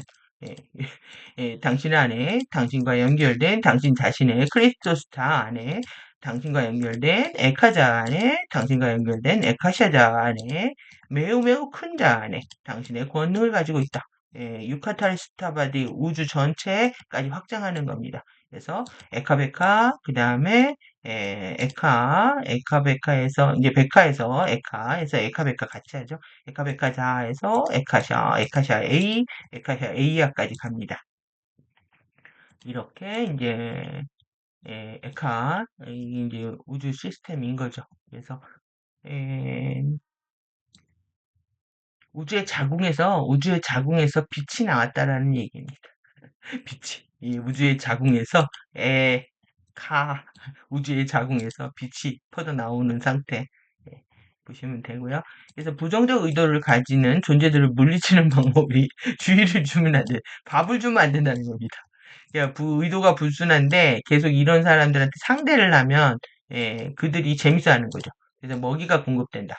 예, 당신 안에 당신과 연결된 당신 자신의 크리스토스타 안에 당신과 연결된 에카자 안에 당신과 연결된 에카샤자 안에 매우 매우 큰 자 안에 당신의 권능을 가지고 있다. 유카탈스타바디 우주 전체까지 확장하는 겁니다. 그래서 에카베카 그 다음에 에카베카에서 이제 베카에서 에카에서 에카베카 같이 하죠. 에카베카 자에서 에카샤 A, 에카샤 A야까지 갑니다. 이렇게 이제 에카 이게 이제 우주 시스템인 거죠. 그래서 에, 우주의 자궁에서 빛이 나왔다라는 얘기입니다. 빛이 이 우주의 자궁에서 우주의 자궁에서 빛이 퍼져 나오는 상태 보시면 되고요. 그래서 부정적 의도를 가지는 존재들을 물리치는 방법이 주의를 주면 안 돼. 밥을 주면 안 된다는 겁니다. 그러니까 의도가 불순한데 계속 이런 사람들한테 상대를 하면 그들이 재밌어하는 거죠. 그래서 먹이가 공급된다.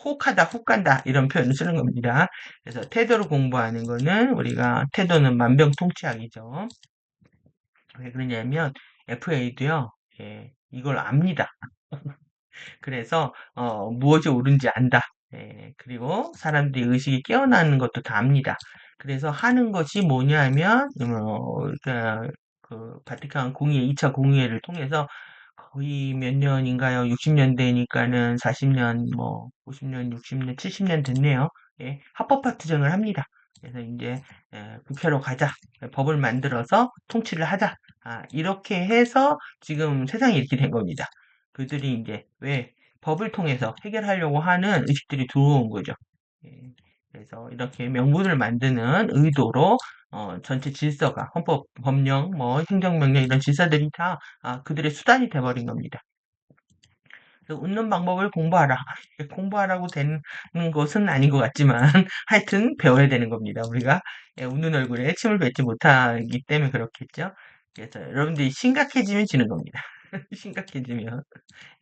혹하다, 혹 간다 이런 표현을 쓰는 겁니다. 그래서 태도를 공부하는 거는 우리가 태도는 만병통치약이죠. 왜 그러냐면 FA도요. 이걸 압니다. 그래서 무엇이 옳은지 안다. 예, 그리고 사람들이 의식이 깨어나는 것도 다 압니다. 그래서 하는 것이 뭐냐면 그 바티칸 공의회 2차 공의회를 통해서 거의 몇 년인가요? 60년대니까는 40년, 뭐 50년, 60년, 70년 됐네요. 예, 합법화 투쟁을 합니다. 그래서 이제 국회로 가자. 법을 만들어서 통치를 하자. 이렇게 해서 지금 세상이 이렇게 된 겁니다. 그들이 이제 왜 법을 통해서 해결하려고 하는 의식들이 들어온 거죠. 예, 그래서 이렇게 명분을 만드는 의도로 전체 질서가 헌법, 법령, 뭐 행정명령 이런 질서들이 다 그들의 수단이 돼버린 겁니다. 그래서 웃는 방법을 공부하라. 공부하라고 되는 것은 아닌 것 같지만 하여튼 배워야 되는 겁니다. 우리가 웃는 얼굴에 침을 뱉지 못하기 때문에 그렇겠죠. 그래서 여러분들이 심각해지면 지는 겁니다. 심각해지면.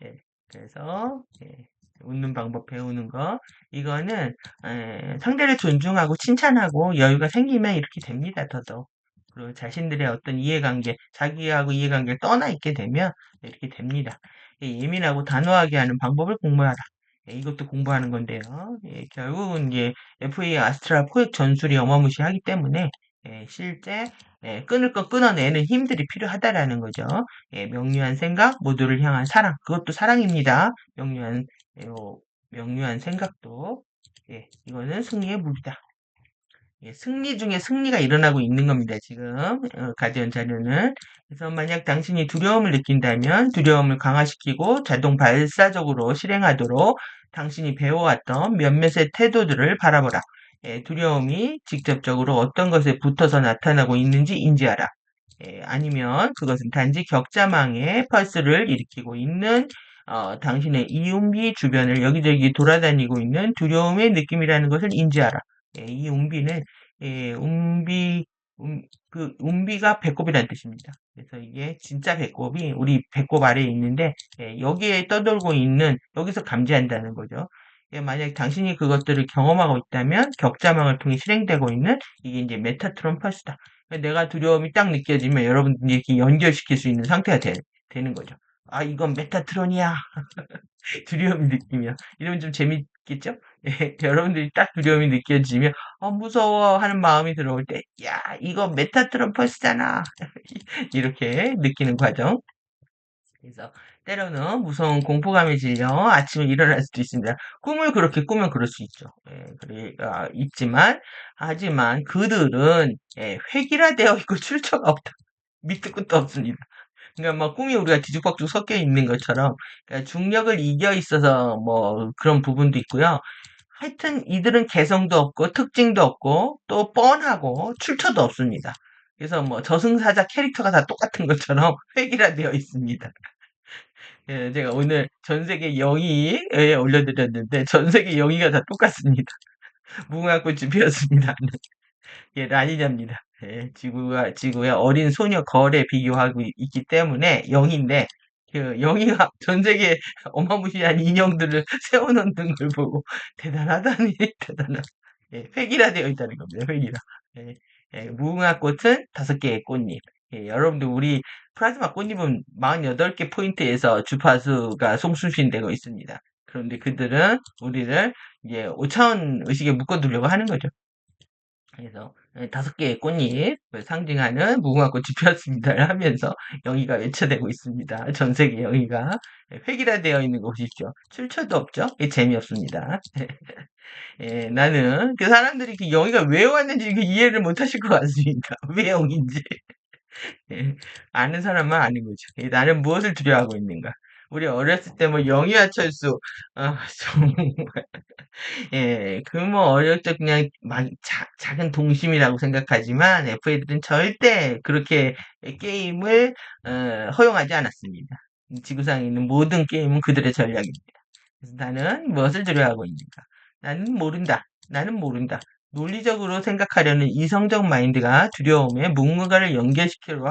예, 그래서 웃는 방법 배우는 거 이거는 상대를 존중하고 칭찬하고 여유가 생기면 이렇게 됩니다. 더더욱. 그리고 자신들의 어떤 이해관계, 자기하고 이해관계를 떠나 있게 되면 이렇게 됩니다. 예민하고 단호하게 하는 방법을 공부하라. 이것도 공부하는 건데요. 결국은 이제 FA 아스트랄 포획 전술이 어마무시하기 때문에 실제 끊을 거 끊어내는 힘들이 필요하다라는 거죠. 명료한 생각, 모두를 향한 사랑. 그것도 사랑입니다. 명료한 생각도. 이거는 승리의 무기다. 승리 중에 승리가 일어나고 있는 겁니다. 지금 가디언 자료는. 그래서 만약 당신이 두려움을 느낀다면 두려움을 강화시키고 자동 발사적으로 실행하도록 당신이 배워왔던 몇몇의 태도들을 바라보라. 두려움이 직접적으로 어떤 것에 붙어서 나타나고 있는지 인지하라. 아니면 그것은 단지 격자망의 펄스를 일으키고 있는 당신의 이음비 주변을 여기저기 돌아다니고 있는 두려움의 느낌이라는 것을 인지하라. 이 운비는 운비 그 운비가 배꼽이라는 뜻입니다. 그래서 이게 진짜 배꼽이 우리 배꼽 아래에 있는데 여기에 떠돌고 있는 여기서 감지한다는 거죠. 만약 당신이 그것들을 경험하고 있다면 격자망을 통해 실행되고 있는 이게 이제 메타트론 펄스다. 내가 두려움이 딱 느껴지면 여러분들이 이렇게 연결시킬 수 있는 상태가 되는 거죠. 이건 메타트론이야. 두려움이 느끼면. 이러면 좀 재밌겠죠? 예, 여러분들이 딱 두려움이 느껴지면, 무서워 하는 마음이 들어올 때, 야, 이거 메타트론 펄스잖아. 이렇게 느끼는 과정. 그래서 때로는 무서운 공포감에 질려 아침에 일어날 수도 있습니다. 꿈을 그렇게 꾸면 그럴 수 있죠. 있지만, 하지만 그들은 획일화되어 있고 출처가 없다. 밑도 끝도 없습니다. 그러니까 막 꿈이 우리가 뒤죽박죽 섞여 있는 것처럼 그러니까 중력을 이겨 있어서 뭐 그런 부분도 있고요. 하여튼 이들은 개성도 없고 특징도 없고 또 뻔하고 출처도 없습니다. 그래서 뭐 저승사자 캐릭터가 다 똑같은 것처럼 획일화되어 있습니다. 제가 오늘 전 세계 영희에 올려드렸는데 전 세계 영희가 다 똑같습니다. 무궁화꽃이 피었습니다. 라니냐입니다. 지구의 어린 소녀 걸에 비교하고 있기 때문에 영인데, 그 영희가 전 세계 어마무시한 인형들을 세워놓는 걸 보고 대단하다니 대단하다. 획일화되어 있다는 겁니다. 획일화. 무궁화꽃은 5개의 꽃잎. 여러분들 우리 플라즈마 꽃잎은 48개 포인트에서 주파수가 송수신되고 있습니다. 그런데 그들은 우리를 이제 5차원 의식에 묶어두려고 하는 거죠. 그래서 5개의 꽃잎을 상징하는 무궁화꽃이 피었습니다를 하면서 영희가 외쳐대고 있습니다. 전 세계 영희가 획일화되어 있는 거 보십시오. 출처도 없죠? 재미없습니다. 나는 그 사람들이 그 영희가 왜 왔는지 이해를 못 하실 것 같습니다. 왜 영인지. 아는 사람만 아는 거죠. 나는 무엇을 두려워하고 있는가. 우리 어렸을 때 뭐 영희와 철수, 정말 그 뭐 어릴 때 그냥 작은 동심이라고 생각하지만 FA들은 절대 그렇게 게임을 허용하지 않았습니다. 지구상에 있는 모든 게임은 그들의 전략입니다. 그래서 나는 무엇을 두려워하고 있는가? 나는 모른다. 나는 모른다. 논리적으로 생각하려는 이성적 마인드가 두려움에 무언가를 연결시키려고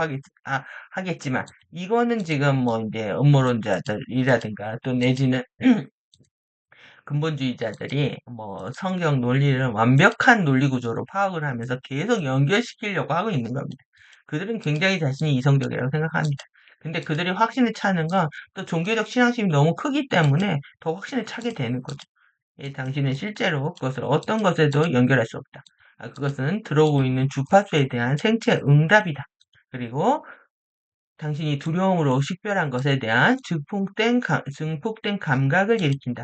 하겠지만 이거는 지금 뭐 이제 음모론자들이라든가 또 내지는 근본주의자들이 뭐 성경 논리를 완벽한 논리 구조로 파악을 하면서 계속 연결시키려고 하고 있는 겁니다. 그들은 굉장히 자신이 이성적이라고 생각합니다. 근데 그들이 확신에 차는 건 또 종교적 신앙심이 너무 크기 때문에 더 확신에 차게 되는 거죠. 당신은 실제로 그것을 어떤 것에도 연결할 수 없다. 그것은 들어오고 있는 주파수에 대한 생체 응답이다. 그리고 당신이 두려움으로 식별한 것에 대한 증폭된 감각을 일으킨다.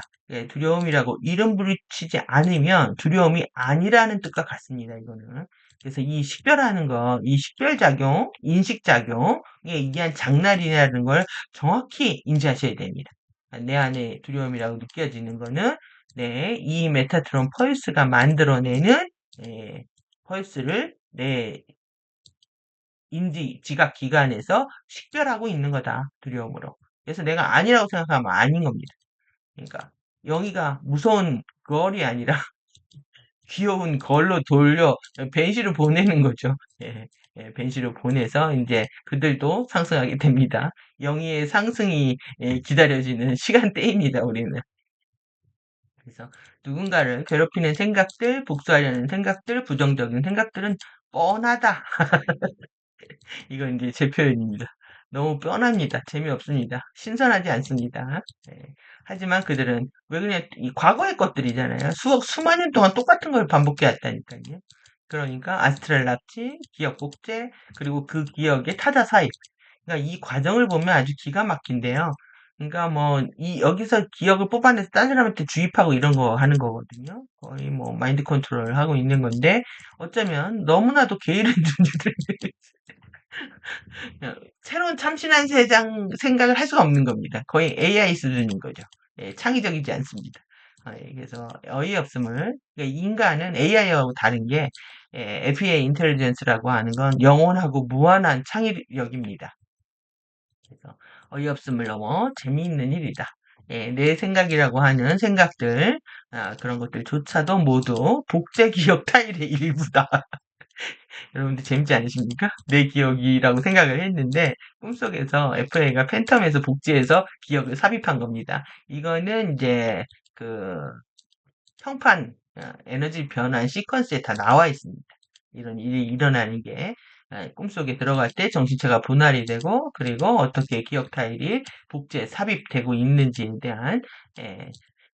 두려움이라고 이름 부르치지 않으면 두려움이 아니라는 뜻과 같습니다. 이거는. 그래서 이 식별하는 거, 이 식별작용, 인식작용에 의한 장난이라는 걸 정확히 인지하셔야 됩니다. 내 안에 두려움이라고 느껴지는 거는 이 메타트론 펄스가 만들어내는 펄스를 내 인지, 지각 기관에서 식별하고 있는 거다. 두려움으로. 그래서 내가 아니라고 생각하면 아닌 겁니다. 그러니까 영희가 무서운 걸이 아니라 귀여운 걸로 돌려 벤시를 보내는 거죠. 벤시를 보내서 이제 그들도 상승하게 됩니다. 영희의 상승이 기다려지는 시간대입니다. 우리는. 그래서 누군가를 괴롭히는 생각들, 복수하려는 생각들, 부정적인 생각들은 뻔하다. 이건 이제 제 표현입니다. 너무 뻔합니다. 재미없습니다. 신선하지 않습니다. 네. 하지만 그들은 왜 그냥 이 과거의 것들이잖아요. 수만 년 동안 똑같은 걸 반복해 왔다니까요. 그러니까 아스트랄 납치, 기억 복제, 그리고 그 기억의 타자 사입. 그러니까 이 과정을 보면 아주 기가 막힌데요. 그러니까 뭐 이 여기서 기억을 뽑아내서 딴 사람한테 주입하고 이런 거 하는 거거든요. 거의 뭐 마인드 컨트롤 하고 있는 건데 어쩌면 너무나도 게으른 존재들 새로운 참신한 세상 생각을 할 수가 없는 겁니다. 거의 AI 수준인 거죠. 창의적이지 않습니다. 그래서 어이없음을 그러니까 인간은 AI하고 다른 게 FA 인텔리전스라고 하는 건 영원하고 무한한 창의력입니다. 그래서 어이없음을 넘어 재미있는 일이다. 내 생각이라고 하는 생각들 그런 것들조차도 모두 복제 기억 타일의 일부다. 여러분들 재밌지 않으십니까? 내 기억이라고 생각을 했는데 꿈속에서 FA가 팬텀에서 복제해서 기억을 삽입한 겁니다. 이거는 이제 그 평판 에너지 변환 시퀀스에 다 나와 있습니다. 이런 일이 일어나는 게 꿈속에 들어갈 때 정신체가 분할이 되고 그리고 어떻게 기억 타일이 복제 삽입되고 있는지에 대한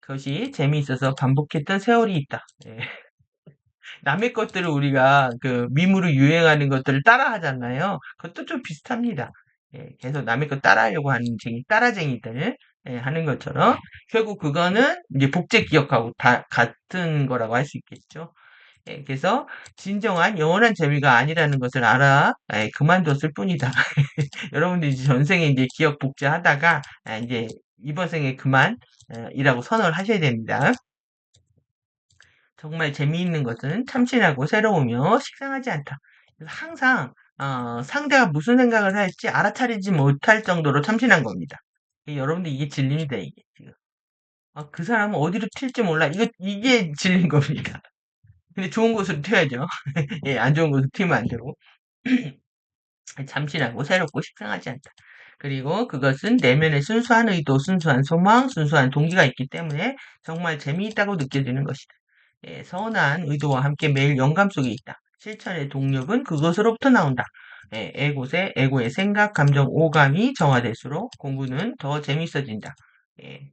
그것이 재미있어서 반복했던 세월이 있다. 남의 것들을 우리가 그 밈으로 유행하는 것들을 따라 하잖아요. 그것도 좀 비슷합니다. 계속 남의 거 따라하려고 하는 따라쟁이들 하는 것처럼 결국 그거는 이제 복제 기억하고 다 같은 거라고 할 수 있겠죠. 그래서 진정한 영원한 재미가 아니라는 것을 알아 그만뒀을 뿐이다. 여러분들이 이제 전생에 이제 기억 복제하다가 이제 이번 생에 그만이라고 선언을 하셔야 됩니다. 정말 재미있는 것은 참신하고 새로우며 식상하지 않다. 그래서 항상 상대가 무슨 생각을 할지 알아차리지 못할 정도로 참신한 겁니다. 여러분들 이게 진리입니다. 이게 지금. 그 사람은 어디로 튈지 몰라. 이게 진리인 겁니다. 근데 좋은 곳으로 튀어야죠. 예, 안 좋은 곳으로 튀면 안 되고. 참신하고 새롭고 식상하지 않다. 그리고 그것은 내면의 순수한 의도, 순수한 소망, 순수한 동기가 있기 때문에 정말 재미있다고 느껴지는 것이다. 선한 의도와 함께 매일 영감 속에 있다. 실천의 동력은 그것으로부터 나온다. 에고의 생각, 감정, 오감이 정화될수록 공부는 더 재밌어진다.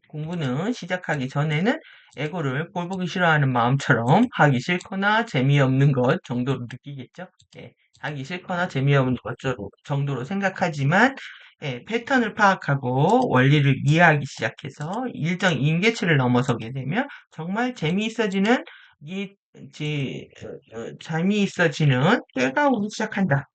공부는 시작하기 전에는 에고를 꼴보기 싫어하는 마음처럼 하기 싫거나 재미없는 것 정도로 느끼겠죠. 하기 싫거나 재미없는 것 정도로 생각하지만 패턴을 파악하고 원리를 이해하기 시작해서 일정 임계치를 넘어서게 되면 정말 재미있어지는 재미있어지는 때가 오기 시작한다.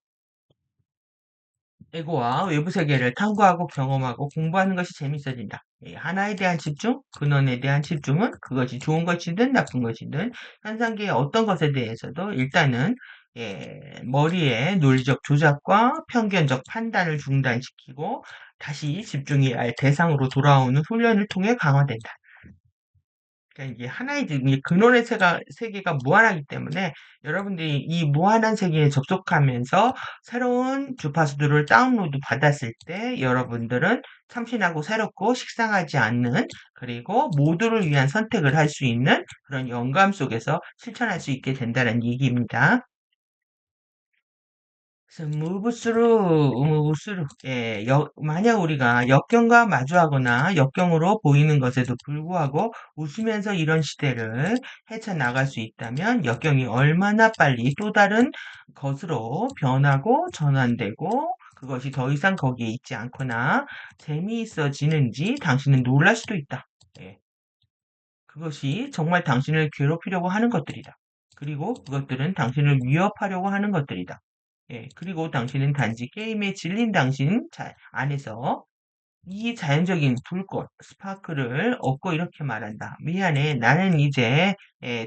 에고와 외부 세계를 탐구하고 경험하고 공부하는 것이 재밌어진다. 하나에 대한 집중, 근원에 대한 집중은 그것이 좋은 것이든 나쁜 것이든 현상계의 어떤 것에 대해서도 일단은 머리의 논리적 조작과 편견적 판단을 중단시키고 다시 집중해야 할 대상으로 돌아오는 훈련을 통해 강화된다. 그러니까 이게 하나의 이 근원의 세계가 무한하기 때문에 여러분들이 이 무한한 세계에 접속하면서 새로운 주파수들을 다운로드 받았을 때 여러분들은 참신하고 새롭고 식상하지 않는 그리고 모두를 위한 선택을 할 수 있는 그런 영감 속에서 실천할 수 있게 된다는 얘기입니다. 그래서 move through. 예, 만약 우리가 역경과 마주하거나 역경으로 보이는 것에도 불구하고 웃으면서 이런 시대를 헤쳐나갈 수 있다면 역경이 얼마나 빨리 또 다른 것으로 변하고 전환되고 그것이 더 이상 거기에 있지 않거나 재미있어지는지 당신은 놀랄 수도 있다. 예, 그것이 정말 당신을 괴롭히려고 하는 것들이다. 그리고 그것들은 당신을 위협하려고 하는 것들이다. 예, 그리고 당신은 단지 게임에 질린 당신 안에서 이 자연적인 불꽃, 스파크를 얻고 이렇게 말한다. 미안해. 나는 이제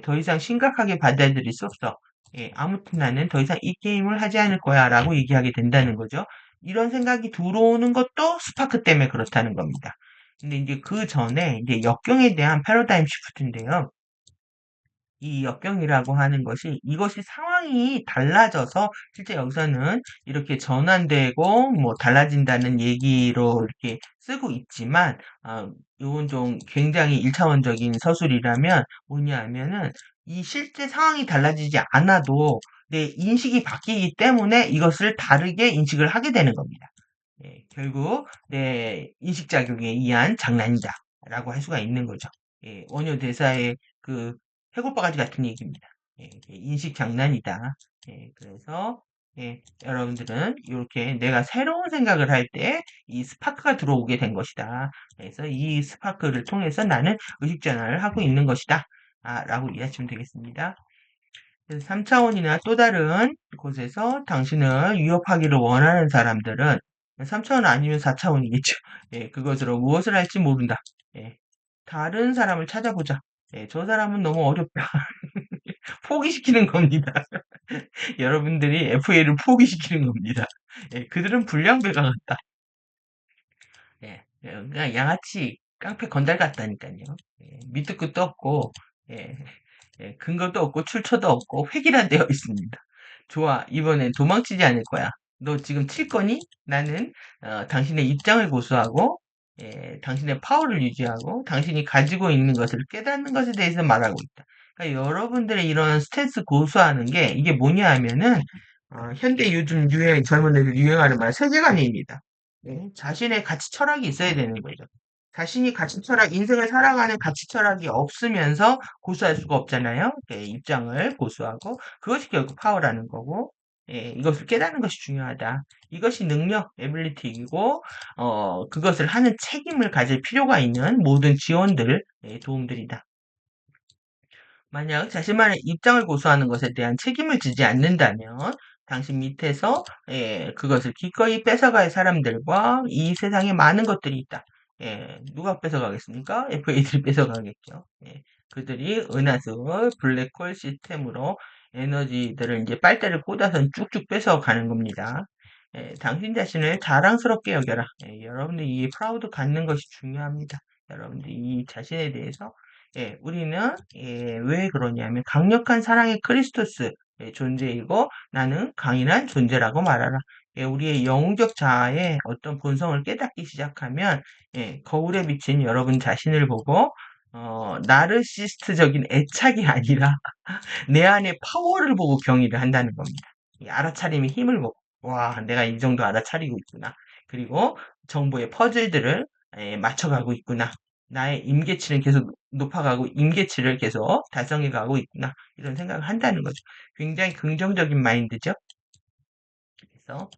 더 이상 심각하게 받아들일 수 없어. 예, 아무튼 나는 더 이상 이 게임을 하지 않을 거야. 라고 얘기하게 된다는 거죠. 이런 생각이 들어오는 것도 스파크 때문에 그렇다는 겁니다. 근데 이제 그 전에 이제 역경에 대한 패러다임 시프트인데요. 이 역경이라고 하는 것이 이것이 상황이 달라져서 실제 여기서는 이렇게 전환되고 뭐 달라진다는 얘기로 이렇게 쓰고 있지만 이건 좀 굉장히 일차원적인 서술이라면 뭐냐면은 이 실제 상황이 달라지지 않아도 내 인식이 바뀌기 때문에 이것을 다르게 인식을 하게 되는 겁니다. 예, 결국 내 인식작용에 의한 장난이다 라고 할 수가 있는 거죠. 예, 원효 대사의 그 해골바가지 같은 얘기입니다. 예, 인식 장난이다. 예, 그래서 여러분들은 이렇게 내가 새로운 생각을 할 때 이 스파크가 들어오게 된 것이다. 그래서 이 스파크를 통해서 나는 의식 전환을 하고 있는 것이다. 라고 이해하시면 되겠습니다. 그래서 3차원이나 또 다른 곳에서 당신을 위협하기를 원하는 사람들은 3차원 아니면 4차원이겠죠. 예, 그것으로 무엇을 할지 모른다. 예, 다른 사람을 찾아보자. 예, 저 사람은 너무 어렵다. 포기시키는 겁니다. 여러분들이 FA를 포기시키는 겁니다. 예, 그들은 불량배가 같다. 예, 그냥 양아치 깡패 건달 같다니까요. 예, 밑도 끝도 없고, 예, 근거도 없고 출처도 없고 획일화되어 있습니다. 좋아, 이번엔 도망치지 않을 거야. 너 지금 칠 거니? 나는 당신의 입장을 고수하고 당신의 파워를 유지하고 당신이 가지고 있는 것을 깨닫는 것에 대해서 말하고 있다. 그러니까 여러분들의 이런 스탠스 고수하는 게 이게 뭐냐 하면은 현대 요즘 젊은 애들 유행하는 말 세계관입니다. 네, 자신의 가치 철학이 있어야 되는 거죠. 자신이 가치 철학, 인생을 살아가는 가치 철학이 없으면서 고수할 수가 없잖아요. 입장을 고수하고 그것이 결국 파워라는 거고 이것을 깨닫는 것이 중요하다. 이것이 능력, 에빌리티이고 그것을 하는 책임을 가질 필요가 있는 모든 지원들, 도움들이다. 만약 자신만의 입장을 고수하는 것에 대한 책임을 지지 않는다면 당신 밑에서 그것을 기꺼이 뺏어갈 사람들과 이 세상에 많은 것들이 있다. 누가 뺏어가겠습니까? FA들이 뺏어가겠죠. 그들이 은하수, 블랙홀 시스템으로 에너지들을 이제 빨대를 꽂아서 쭉쭉 뺏어가는 겁니다. 당신 자신을 자랑스럽게 여겨라. 여러분들 이 프라우드 갖는 것이 중요합니다. 여러분들 이 자신에 대해서 우리는 왜 그러냐면 강력한 사랑의 크리스토스 존재이고 나는 강인한 존재라고 말하라. 우리의 영웅적 자아의 어떤 본성을 깨닫기 시작하면 거울에 비친 여러분 자신을 보고 나르시스트적인 애착이 아니라 내 안의 파워를 보고 경의를 한다는 겁니다. 이 알아차림의 힘을 보고 와 내가 이 정도 알아차리고 있구나. 그리고 정보의 퍼즐들을 맞춰가고 있구나. 나의 임계치는 계속 높아가고 임계치를 계속 달성해 가고 있구나. 이런 생각을 한다는 거죠. 굉장히 긍정적인 마인드죠. 그래서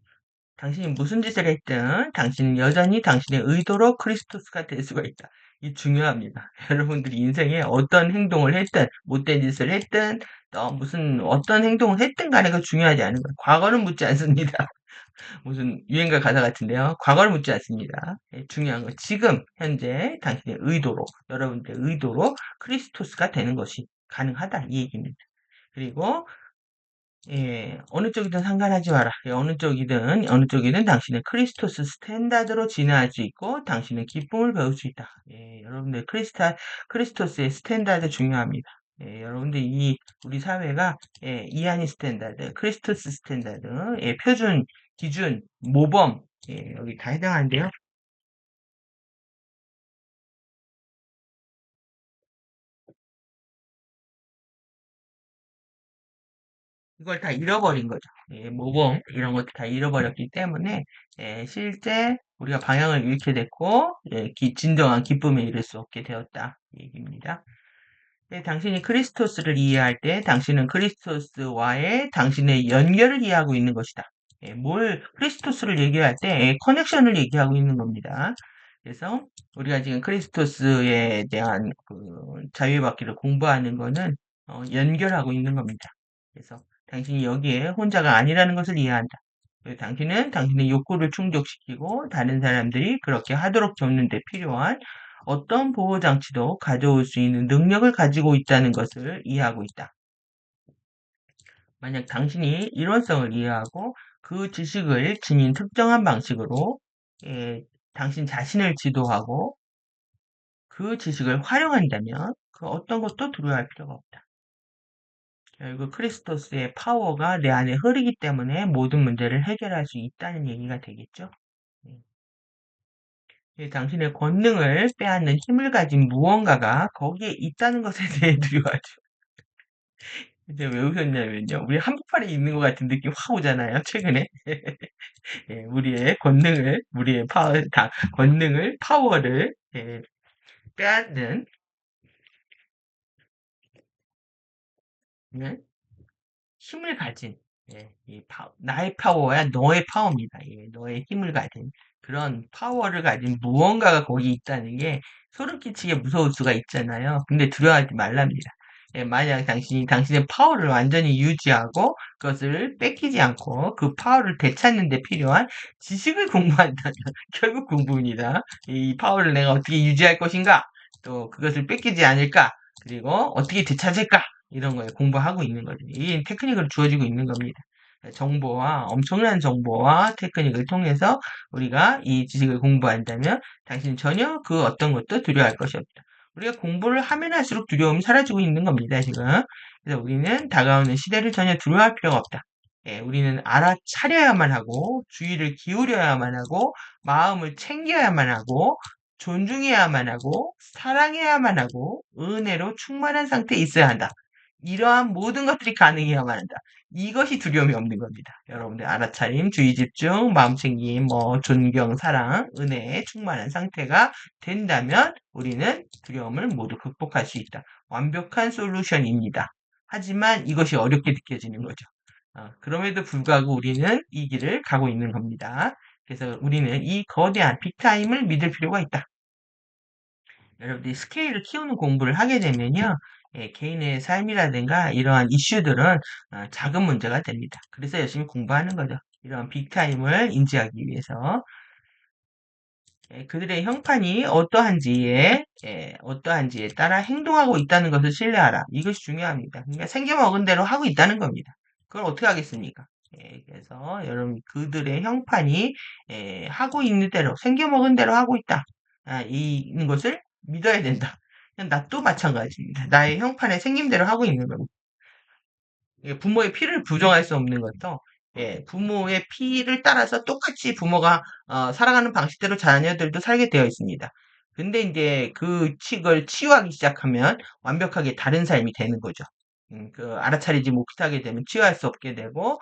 당신이 무슨 짓을 했든 당신은 여전히 당신의 의도로 크리스토스가 될 수가 있다. 이 중요합니다. 여러분들이 인생에 어떤 행동을 했든 못된 짓을 했든 또 무슨 어떤 행동을 했든 간에 그 중요하지 않은 거예요. 과거는 묻지 않습니다. 무슨 유행가 가사 같은데요. 과거를 묻지 않습니다. 중요한 건 지금 현재 당신의 의도로 여러분들의 의도로 크리스토스가 되는 것이 가능하다 이 얘기입니다. 그리고 어느 쪽이든 상관하지 마라. 어느 쪽이든 당신은 크리스토스 스탠다드로 진화할 수 있고 당신은 기쁨을 배울 수 있다. 여러분들 크리스토스의 스탠다드 중요합니다. 여러분들 우리 사회가 이하니 스탠다드, 크리스토스 스탠다드, 표준, 기준, 모범 여기 다 해당하는데요. 그걸 다 잃어버린 거죠. 예, 모범 이런 것도 다 잃어버렸기 때문에 예, 실제 우리가 방향을 잃게 됐고 예, 진정한 기쁨에 이를 수 없게 되었다 이 얘기입니다. 네, 당신이 크리스토스를 이해할 때 당신은 크리스토스와의 당신의 연결을 이해하고 있는 것이다. 예, 크리스토스를 얘기할 때 커넥션을 얘기하고 있는 겁니다. 그래서 우리가 지금 크리스토스에 대한 그 자유받기를 공부하는 거는 연결하고 있는 겁니다. 그래서 당신이 여기에 혼자가 아니라는 것을 이해한다. 그래서 당신은 당신의 욕구를 충족시키고 다른 사람들이 그렇게 하도록 돕는 데 필요한 어떤 보호장치도 가져올 수 있는 능력을 가지고 있다는 것을 이해하고 있다. 만약 당신이 일원성을 이해하고 그 지식을 지닌 특정한 방식으로 예, 당신 자신을 지도하고 그 지식을 활용한다면 그 어떤 것도 두려워할 필요가 없다. 결국 크리스토스의 파워가 내 안에 흐르기 때문에 모든 문제를 해결할 수 있다는 얘기가 되겠죠. 예. 당신의 권능을 빼앗는 힘을 가진 무언가가 거기에 있다는 것에 대해 두려워하죠. 근데 왜 웃었냐면요. 우리 한복판에 있는 것 같은 느낌 확 오잖아요, 최근에. 예, 우리의 권능을, 파워를, 예, 빼앗는, 예, 힘을 가진, 예, 나의 파워야 너의 파워입니다. 예, 너의 힘을 가진 그런 파워를 가진 무언가가 거기 있다는 게 소름 끼치게 무서울 수가 있잖아요. 근데 두려워하지 말랍니다. 예, 만약 당신이 당신의 파워를 완전히 유지하고 그것을 뺏기지 않고 그 파워를 되찾는 데 필요한 지식을 공부한다면 결국 공부입니다. 이 파워를 내가 어떻게 유지할 것인가? 또 그것을 뺏기지 않을까? 그리고 어떻게 되찾을까? 이런 거에 공부하고 있는 거죠. 이 테크닉을 주어지고 있는 겁니다. 엄청난 정보와 테크닉을 통해서 우리가 이 지식을 공부한다면 당신은 전혀 그 어떤 것도 두려워할 것이 없다. 우리가 공부를 하면 할수록 두려움이 사라지고 있는 겁니다, 지금. 그래서 우리는 다가오는 시대를 전혀 두려워할 필요가 없다. 예, 우리는 알아차려야만 하고, 주의를 기울여야만 하고, 마음을 챙겨야만 하고, 존중해야만 하고, 사랑해야만 하고, 은혜로 충만한 상태에 있어야 한다. 이러한 모든 것들이 가능해야만 한다. 이것이 두려움이 없는 겁니다. 여러분들 알아차림, 주의 집중, 마음 챙김, 존경, 사랑, 은혜에 충만한 상태가 된다면 우리는 두려움을 모두 극복할 수 있다. 완벽한 솔루션입니다. 하지만 이것이 어렵게 느껴지는 거죠. 그럼에도 불구하고 우리는 이 길을 가고 있는 겁니다. 그래서 우리는 이 거대한 빅타임을 믿을 필요가 있다. 여러분들이 스케일을 키우는 공부를 하게 되면요. 예, 개인의 삶이라든가 이러한 이슈들은 작은 문제가 됩니다. 그래서 열심히 공부하는 거죠. 이런 빅타임을 인지하기 위해서. 예, 그들의 형판이 어떠한지에 따라 행동하고 있다는 것을 신뢰하라. 이것이 중요합니다. 그러니까 생겨먹은 대로 하고 있다는 겁니다. 그걸 어떻게 하겠습니까? 예, 그래서 여러분 그들의 형판이 하고 있는 대로 생겨먹은 대로 하고 있다. 있는 것을 믿어야 된다. 그냥 나도 마찬가지입니다. 나의 형판에 생긴 대로 하고 있는 겁니다. 부모의 피를 부정할 수 없는 것도 예, 부모의 피를 따라서 똑같이 부모가 살아가는 방식대로 자녀들도 살게 되어 있습니다. 근데 이제 그 칙을 치유하기 시작하면 완벽하게 다른 삶이 되는 거죠. 알아차리지 못하게 되면 치유할 수 없게 되고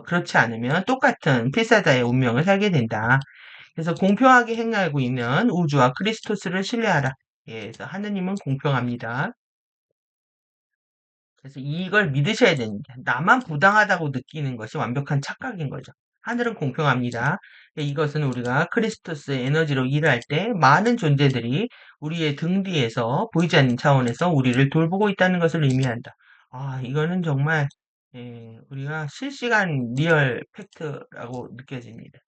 그렇지 않으면 똑같은 필사자의 운명을 살게 된다. 그래서 공평하게 행하고 있는 우주와 크리스토스를 신뢰하라. 예, 그래서 하느님은 공평합니다. 그래서 이걸 믿으셔야 됩니다. 나만 부당하다고 느끼는 것이 완벽한 착각인 거죠. 하늘은 공평합니다. 이것은 우리가 크리스토스의 에너지로 일할 때 많은 존재들이 우리의 등 뒤에서 보이지 않는 차원에서 우리를 돌보고 있다는 것을 의미한다. 이거는 정말 우리가 실시간 리얼 팩트라고 느껴집니다.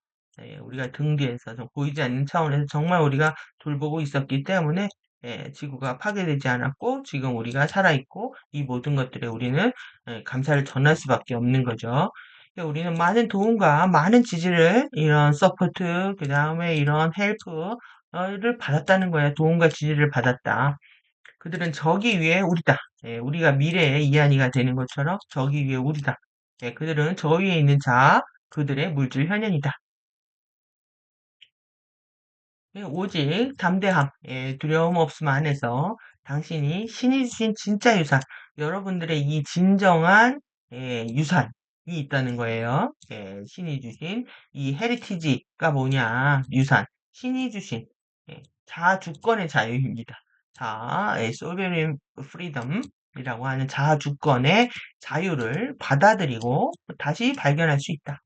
우리가 등 뒤에서 보이지 않는 차원에서 정말 우리가 돌보고 있었기 때문에 지구가 파괴되지 않았고 지금 우리가 살아있고 이 모든 것들에 우리는 감사를 전할 수밖에 없는 거죠. 우리는 많은 도움과 많은 지지를 이런 서포트 그 다음에 이런 헬프를 받았다는 거야. 도움과 지지를 받았다. 그들은 저기 위에 우리다. 우리가 미래의 이한이가 되는 것처럼 저기 위에 우리다. 그들은 저 위에 있는 자, 그들의 물질 현현이다. 오직 담대함, 두려움 없음 안에서 당신이 신이 주신 진짜 유산, 여러분들의 이 진정한 유산, 있다는 거예요. 예, 신이 주신 이 헤리티지가 뭐냐? 유산. 신이 주신 자주권의 자유입니다. 자, 소베린 프리덤이라고 하는 자주권의 자유를 받아들이고 다시 발견할 수 있다.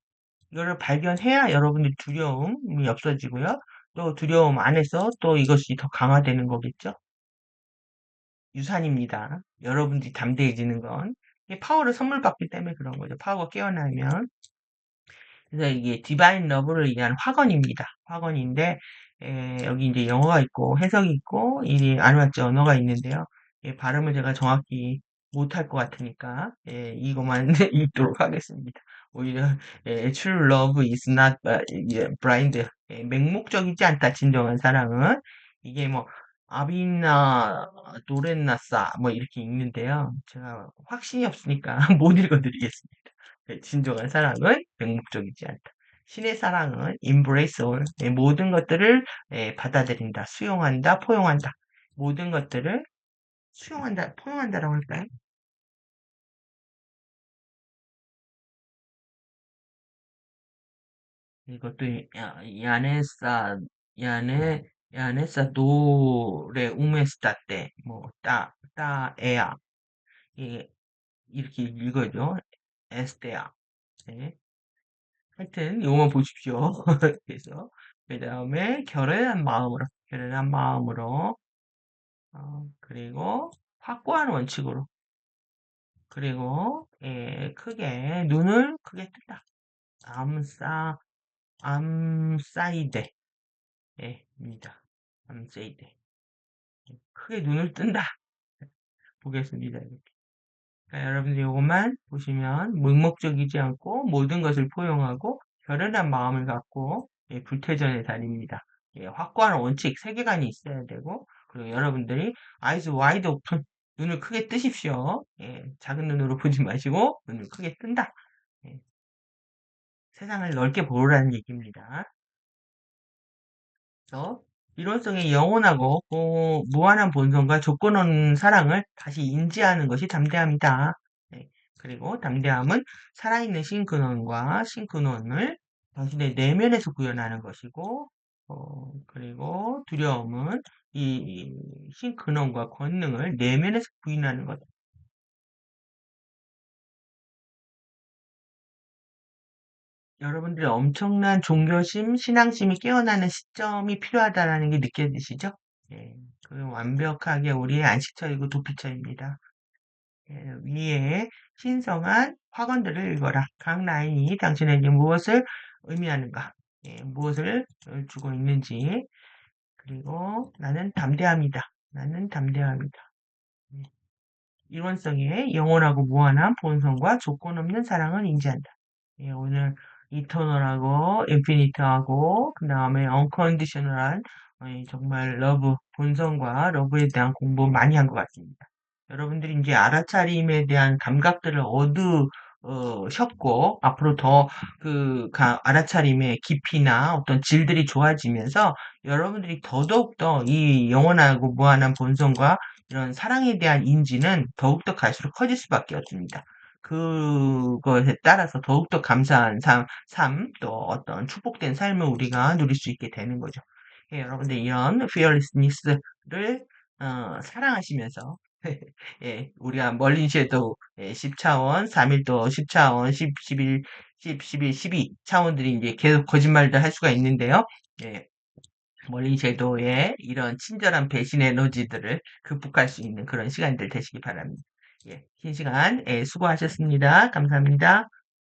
이거를 발견해야 여러분들 두려움이 없어지고요. 또 두려움 안에서 또 이것이 더 강화되는 거겠죠? 유산입니다. 여러분들이 담대해지는 건. 이게 파워를 선물 받기 때문에 그런 거죠. 파워가 깨어나면. 그래서 이게 디바인 러브를 의한 화건입니다. 화건인데, 여기 이제 영어가 있고 해석이 있고, 이 안와지 언어가 있는데요. 발음을 제가 정확히 못할 것 같으니까, 이것만 읽도록 하겠습니다. 오히려, true love is not blind. 맹목적이지 않다, 진정한 사랑은. 이게 뭐, 아비나 노렌나싸, 뭐 이렇게 읽는데요. 제가 확신이 없으니까 못 읽어드리겠습니다. 진정한 사랑은 맹목적이지 않다. 신의 사랑은 embrace all, 모든 것들을 받아들인다, 수용한다, 포용한다. 모든 것들을 수용한다, 포용한다라고 할까요? 이것도 야네사, 야네, 야네사 노레 우메스타 때, 뭐, 따에야. 이렇게 읽어죠. 에스테야. 네. 하여튼, 요거만 보십시오. 그래서, 그 다음에, 결연한 마음으로, 그리고, 확고한 원칙으로, 그리고, 눈을 크게 뜬다. 암사, 암사이데, 입니다. 암사이데. 크게 눈을 뜬다. 보겠습니다. 그러니까 여러분들 이것만 보시면 묵묵적이지 않고 모든 것을 포용하고 결연한 마음을 갖고 불태전의 달입니다. 확고한 원칙, 세계관이 있어야 되고 그리고 여러분들이 eyes wide open 눈을 크게 뜨십시오. 작은 눈으로 보지 마시고 눈을 크게 뜬다. 예, 세상을 넓게 보라는 얘기입니다. 그래서 이론성의 영원하고 무한한 본성과 조건 없는 사랑을 다시 인지하는 것이 담대함이다. 네. 그리고 담대함은 살아있는 신근원과 신근원을 당신의 내면에서 구현하는 것이고, 그리고 두려움은 이 신근원과 권능을 내면에서 부인하는 것. 여러분들의 엄청난 종교심, 신앙심이 깨어나는 시점이 필요하다라는 게 느껴지시죠? 예, 그 완벽하게 우리의 안식처이고 도피처입니다. 위에 신성한 확언들을 읽어라. 각 라인이 당신에게 무엇을 의미하는가, 무엇을 주고 있는지, 그리고 나는 담대합니다. 나는 담대합니다. 예, 일원성의 영원하고 무한한 본성과 조건 없는 사랑을 인지한다. 오늘 이터널하고 인피니트하고 그 다음에 언컨디셔널한 정말 러브 본성과 러브에 대한 공부 많이 한 것 같습니다. 여러분들이 이제 알아차림에 대한 감각들을 얻으셨고 앞으로 더 그 알아차림의 깊이나 어떤 질들이 좋아지면서 여러분들이 더더욱더 이 영원하고 무한한 본성과 이런 사랑에 대한 인지는 더욱더 갈수록 커질 수밖에 없습니다. 그것에 따라서 더욱더 감사한 또 어떤 축복된 삶을 우리가 누릴 수 있게 되는 거죠. 여러분들 이런 fearlessness를 사랑하시면서 우리가 멀린 섀도우 10차원, 3일도 10차원, 11, 11, 12 차원들이 이제 계속 거짓말도 할 수가 있는데요. 예, 멀린 섀도우의 이런 친절한 배신 에너지들을 극복할 수 있는 그런 시간들 되시기 바랍니다. 긴 시간 수고하셨습니다. 감사합니다.